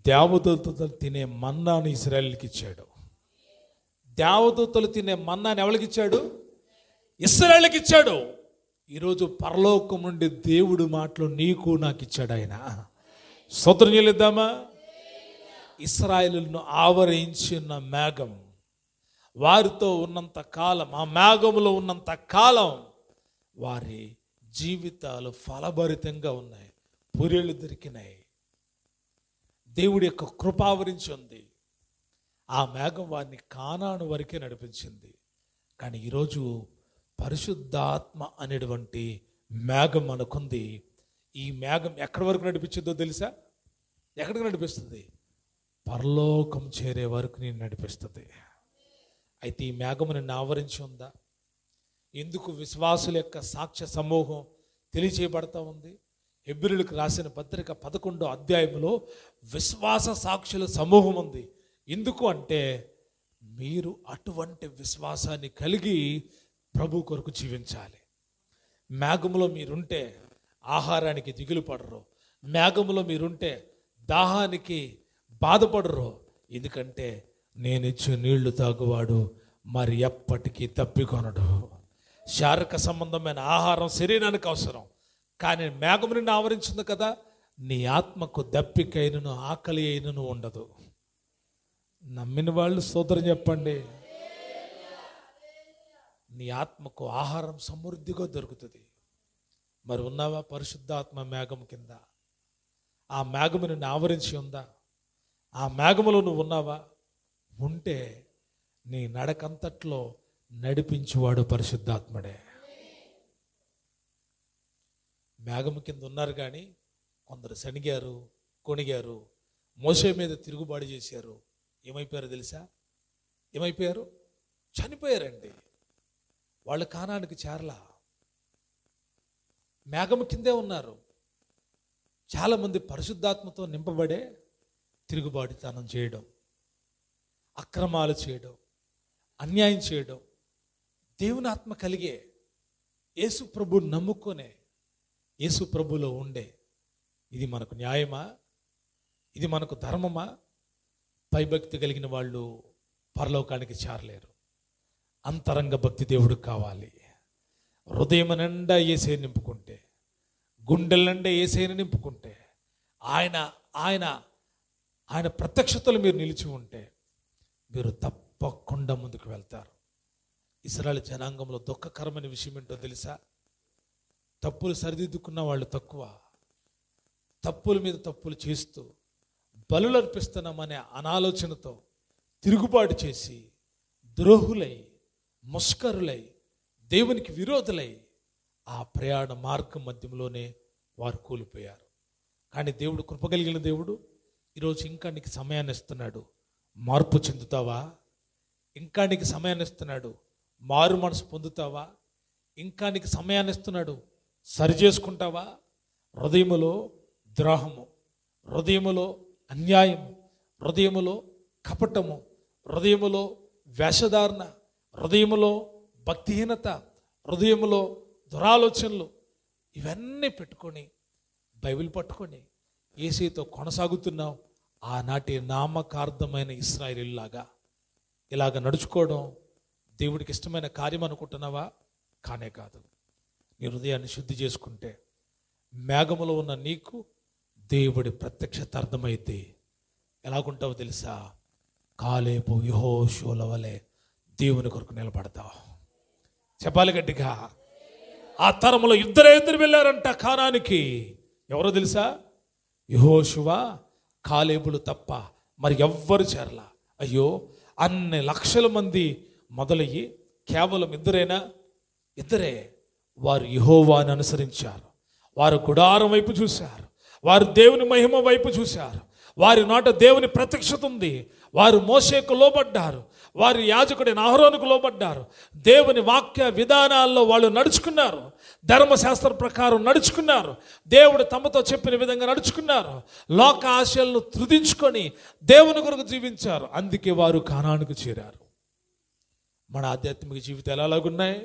దేవదూతలు తినే మన్నాను ఇశ్రాయేలుకి ఇచ్చాడు. దేవదూతలు తినే మన్నాను ఎవరికి ఇచ్చాడు? ఇశ్రాయేలుకి ఇచ్చాడు. ఈరోజు పరలోకం నుండి దేవుడు మాటలు నీకు నాకు ఇచ్చాడు ఆయన. స్తోత్రం చెల్లిద్దామా? ఇశ్రాయేలును ఆవరించిన మేఘం వారితో ఉన్నంత కాలం, ఆ మేఘములో ఉన్నంత కాలం వారి జీవితాలు ఫలభరితంగా ఉన్నాయి, పూరేళ్ళు దొరికినాయి. దేవుడి యొక్క కృప ఆవరించి ఉంది. ఆ మేఘం వారిని కానాను వరకే నడిపించింది. కానీ ఈరోజు పరిశుద్ధాత్మ అనేటువంటి మేఘం మనకుంది. ఈ మేఘం ఎక్కడి వరకు నడిపించిందో తెలుసా? ఎక్కడికి నడిపిస్తుంది? పరలోకం చేరే వరకు నేను నడిపిస్తుంది. అయితే ఈ మేఘం నిన్ను ఆవరించి ఉందా? ఎందుకు విశ్వాసుల యొక్క సాక్ష్య సమూహం తెలియచేయబడతా ఉంది? హెబ్రీయులకు రాసిన పత్రిక 11వ అధ్యాయంలో విశ్వాస సాక్షుల సమూహం ఉంది. ఎందుకు అంటే మీరు అటువంటి విశ్వాసాన్ని కలిగి ప్రభు కొరకు జీవించాలి. మేఘములో మీరుంటే ఆహారానికి దిగులు పడరు, మేఘములో మీరుంటే దాహానికి బాధపడరు. ఎందుకంటే నేనిచ్చే నీళ్లు తాగువాడు మరి ఎప్పటికీ తప్పికొనడు. శారీరక సంబంధమైన ఆహారం శరీరానికి అవసరం, కానీ మేఘము నిన్ను ఆవరించింది కదా, నీ ఆత్మకు దప్పికైనను ఆకలి అయినను ఉండదు. నమ్మిన వాళ్ళు స్తోత్రం చెప్పండి. నీ ఆత్మకు ఆహారం సమృద్ధిగా దొరుకుతుంది. మరి ఉన్నావా పరిశుద్ధాత్మ మేఘం కింద? ఆ మేఘము నిన్ను ఆవరించి ఉందా? ఆ మేఘములో నువ్వు ఉన్నావా? ఉంటే నీ నడకంతట్లో నడిపించువాడు పరిశుద్ధాత్మడే. మేఘము కింద ఉన్నారు కానీ కొందరు సణిగారు, కొణిగారు, మోషే మీద తిరుగుబాటు చేశారు. ఏమైపోయారు తెలుసా? ఏమైపోయారు? చనిపోయారండి. వాళ్ళు కానానికి చేరలా, మేఘము కిందే ఉన్నారు. చాలామంది పరిశుద్ధాత్మతో నింపబడే తిరుగుబాటుతనం చేయడం, అక్రమాలు చేయడం, అన్యాయం చేయడం, దేవుని ఆత్మ కలిగే యేసు ప్రభు నమ్ముకొనే యేసు ప్రభులో ఉండే ఇది మనకు న్యాయమా? ఇది మనకు ధర్మమా? భయభక్తి కలిగిన వాళ్ళు పరలోకానికి చేరలేరు. అంతరంగ భక్తి దేవుడికి కావాలి. హృదయం నిండా యేసే నింపుకుంటే, గుండెల నిండా యేసేని నింపుకుంటే, ఆయన ఆయన ఆయన ప్రత్యక్షతలు మీరు నిలిచి ఉంటే మీరు తప్పకుండా ముందుకు వెళ్తారు. ఇశ్రాయేలు జనాంగంలో దుఃఖకరమైన విషయం ఏంటో తెలుసా? తప్పులు సరిదిద్దుకున్న వాళ్ళు తక్కువ, తప్పుల మీద తప్పులు చేస్తూ బలులు అర్పిస్తున్నామనే అనాలోచనతో తిరుగుబాటు చేసి ద్రోహులై, ముష్కరులై, దేవునికి విరోధులై ఆ ప్రయాణ మార్గం మధ్యంలోనే వారు కూలిపోయారు. కానీ దేవుడు కృపగలిగిన దేవుడు ఈరోజు ఇంకా నీకు సమయాన్ని ఇస్తున్నాడు. మార్పు చెందుతావా? ఇంకా నీకు సమయాన్ని ఇస్తున్నాడు. మారు మనసు పొందుతావా? ఇంకా నీకు సమయాన్ని ఇస్తున్నాడు. సరి చేసుకుంటావా? హృదయములో ద్రోహము, హృదయములో అన్యాయము, హృదయములో కపటము, హృదయములో వేషధారణ, హృదయములో భక్తిహీనత, హృదయములో దురాలోచనలు, ఇవన్నీ పెట్టుకొని బైబిల్ పట్టుకొని యేసుతో కొనసాగుతున్నావు ఆనాటి నామకార్థమైన ఇశ్రాయేలీయుల్లాగా ఇలాగ నడుచుకోవడం దేవుడికి ఇష్టమైన కార్యం అనుకుంటున్నావా? కానే కాదు. నీ హృదయాన్ని శుద్ధి చేసుకుంటే మేఘములో ఉన్న నీకు దేవుడి ప్రత్యక్షత అర్థమైతే ఎలాగుంటావో తెలుసా? కాలేబు యెహోషువ వలె దేవుని కొరకు నిలబడతావు. చెప్పాలి గట్టిగా. ఆ తరములో ఇద్దరు వెళ్ళారంట కానానికి. ఎవరో తెలుసా? యెహోషువ, కాలేబులు తప్ప మరి ఎవ్వరు చేరలా. అయ్యో, అన్ని లక్షల మంది మొదలయ్యి కేవలం ఇద్దరే వారు యెహోవాను అనుసరించారు. వారు గుడారం వైపు చూశారు, వారు దేవుని మహిమ వైపు చూశారు, వారి నోట దేవుని ప్రత్యక్షత ఉంది. వారు మోషేకు లోబడ్డారు, వారి యాజకుడైన అహరోనుకు లోబడ్డారు. దేవుని వాక్య విధానాల్లో వాళ్ళు నడుచుకున్నారు, ధర్మశాస్త్ర ప్రకారం నడుచుకున్నారు, దేవుడు తమతో చెప్పిన విధంగా నడుచుకున్నారు. లోక ఆశలను త్రుదించుకొని దేవుని కొరకు జీవించారు. అందుకే వారు కానానుకు చేరారు. మన ఆధ్యాత్మిక జీవితాలు ఎలాగున్నాయి?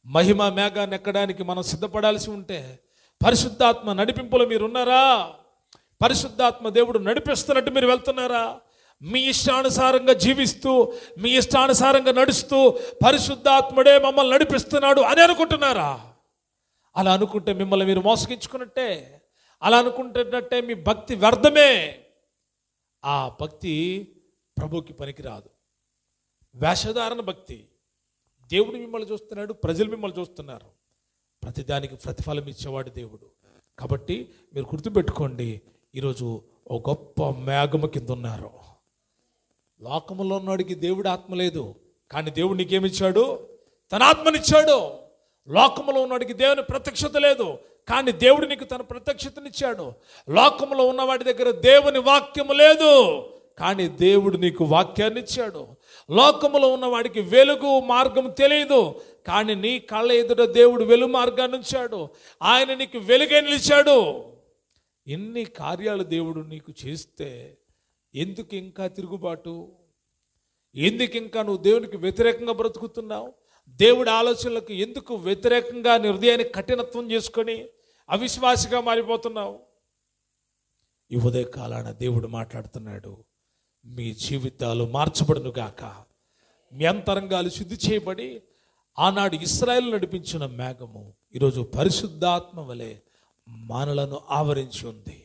మహిమ మేఘాన్ని ఎక్కడానికి మనం సిద్ధపడాల్సి ఉంటే పరిశుద్ధాత్మ నడిపింపులో మీరున్నారా? పరిశుద్ధాత్మ దేవుడు నడిపిస్తున్నట్టు మీరు వెళ్తున్నారా? మీ ఇష్టానుసారంగా జీవిస్తూ, మీ ఇష్టానుసారంగా నడుస్తూ పరిశుద్ధాత్ముడే మమ్మల్ని నడిపిస్తున్నాడు అని అనుకుంటున్నారా? అలా అనుకుంటే మిమ్మల్ని మీరు మోసగించుకున్నట్టే. అలా అనుకుంటున్నట్టే మీ భక్తి వ్యర్థమే. ఆ భక్తి ప్రభువుకి పనికిరాదు. వేషధారణ భక్తి. దేవుడు మిమ్మల్ని చూస్తున్నాడు, ప్రజలు మిమ్మల్ని చూస్తున్నారు. ప్రతిదానికి ప్రతిఫలం ఇచ్చేవాడు దేవుడు. కాబట్టి మీరు గుర్తుపెట్టుకోండి, ఈరోజు ఓ గొప్ప మేఘము కింద ఉన్నారు. లోకములో ఉన్నవాడికి దేవుడు ఆత్మ లేదు, కానీ దేవుడు నీకేమిచ్చాడు? తన ఆత్మనిచ్చాడు. లోకములో ఉన్నవాడికి దేవుని ప్రత్యక్షత లేదు, కానీ దేవుడు నీకు తన ప్రత్యక్షతనిచ్చాడు. లోకములో ఉన్నవాడి దగ్గర దేవుని వాక్యము లేదు, కానీ దేవుడు నీకు వాక్యాన్ని ఇచ్చాడు. లోకములో ఉన్నవాడికి వెలుగు మార్గం తెలియదు, కానీ నీ కళ్ళ ఎదుట దేవుడు వెలుగు మార్గాన్ని ఉంచాడు. ఆయన నీకు వెలుగే నిలిచాడు. ఎన్ని కార్యాలు దేవుడు నీకు చేస్తే ఎందుకు ఇంకా తిరుగుబాటు? ఎందుకు ఇంకా నువ్వు దేవునికి వ్యతిరేకంగా బ్రతుకుతున్నావు? దేవుడి ఆలోచనలకు ఎందుకు వ్యతిరేకంగా నీ హృదయాన్ని కఠినత్వం చేసుకొని అవిశ్వాసిగా మారిపోతున్నావు? ఈ ఉదయకాలాన దేవుడు మాట్లాడుతున్నాడు, మీ జీవితాలు మార్చబడును గాక. మీ అంతరంగాలు శుద్ధి చేయబడి ఆనాడు ఇశ్రాయేలు నడిపించిన మేఘము ఈరోజు పరిశుద్ధాత్మ వలె మనలను ఆవరించి ఉంది.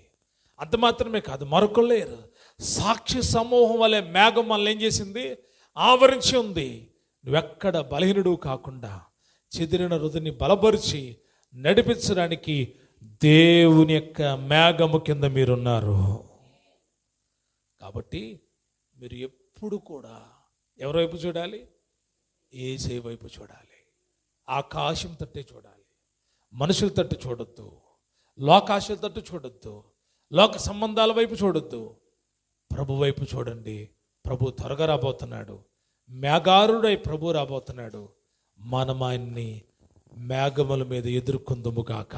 అంత మాత్రమే కాదు, మరొకరు లేరు. సాక్షి సమూహం వలె మేఘం మనల్ని ఏం చేసింది? ఆవరించి ఉంది. నువ్వెక్కడ బలహీనుడు కాకుండా చెదిరిన హృదయాన్ని బలపరిచి నడిపించడానికి దేవుని యొక్క మేఘము కింద మీరున్నారు. కాబట్టి మీరు ఎప్పుడు కూడా ఎవరి వైపు చూడాలి? యేసయ్య వైపు చూడాలి. ఆకాశం తట్టే చూడాలి. మనుషుల తట్టు చూడొద్దు, లోకాశల తట్టు చూడొద్దు, లోక సంబంధాల వైపు చూడొద్దు. ప్రభు వైపు చూడండి. ప్రభు త్వరగా రాబోతున్నాడు. మేఘారుడై ప్రభు రాబోతున్నాడు. మనం ఆయన్ని మేఘముల మీద ఎదుర్కొందుముగాక,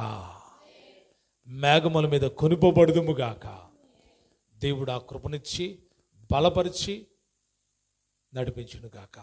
మేఘముల మీద కొనుపబడుదుముగాక. దేవుడు ఆ కృపనిచ్చి బలపరిచి నడిపించునుగాక.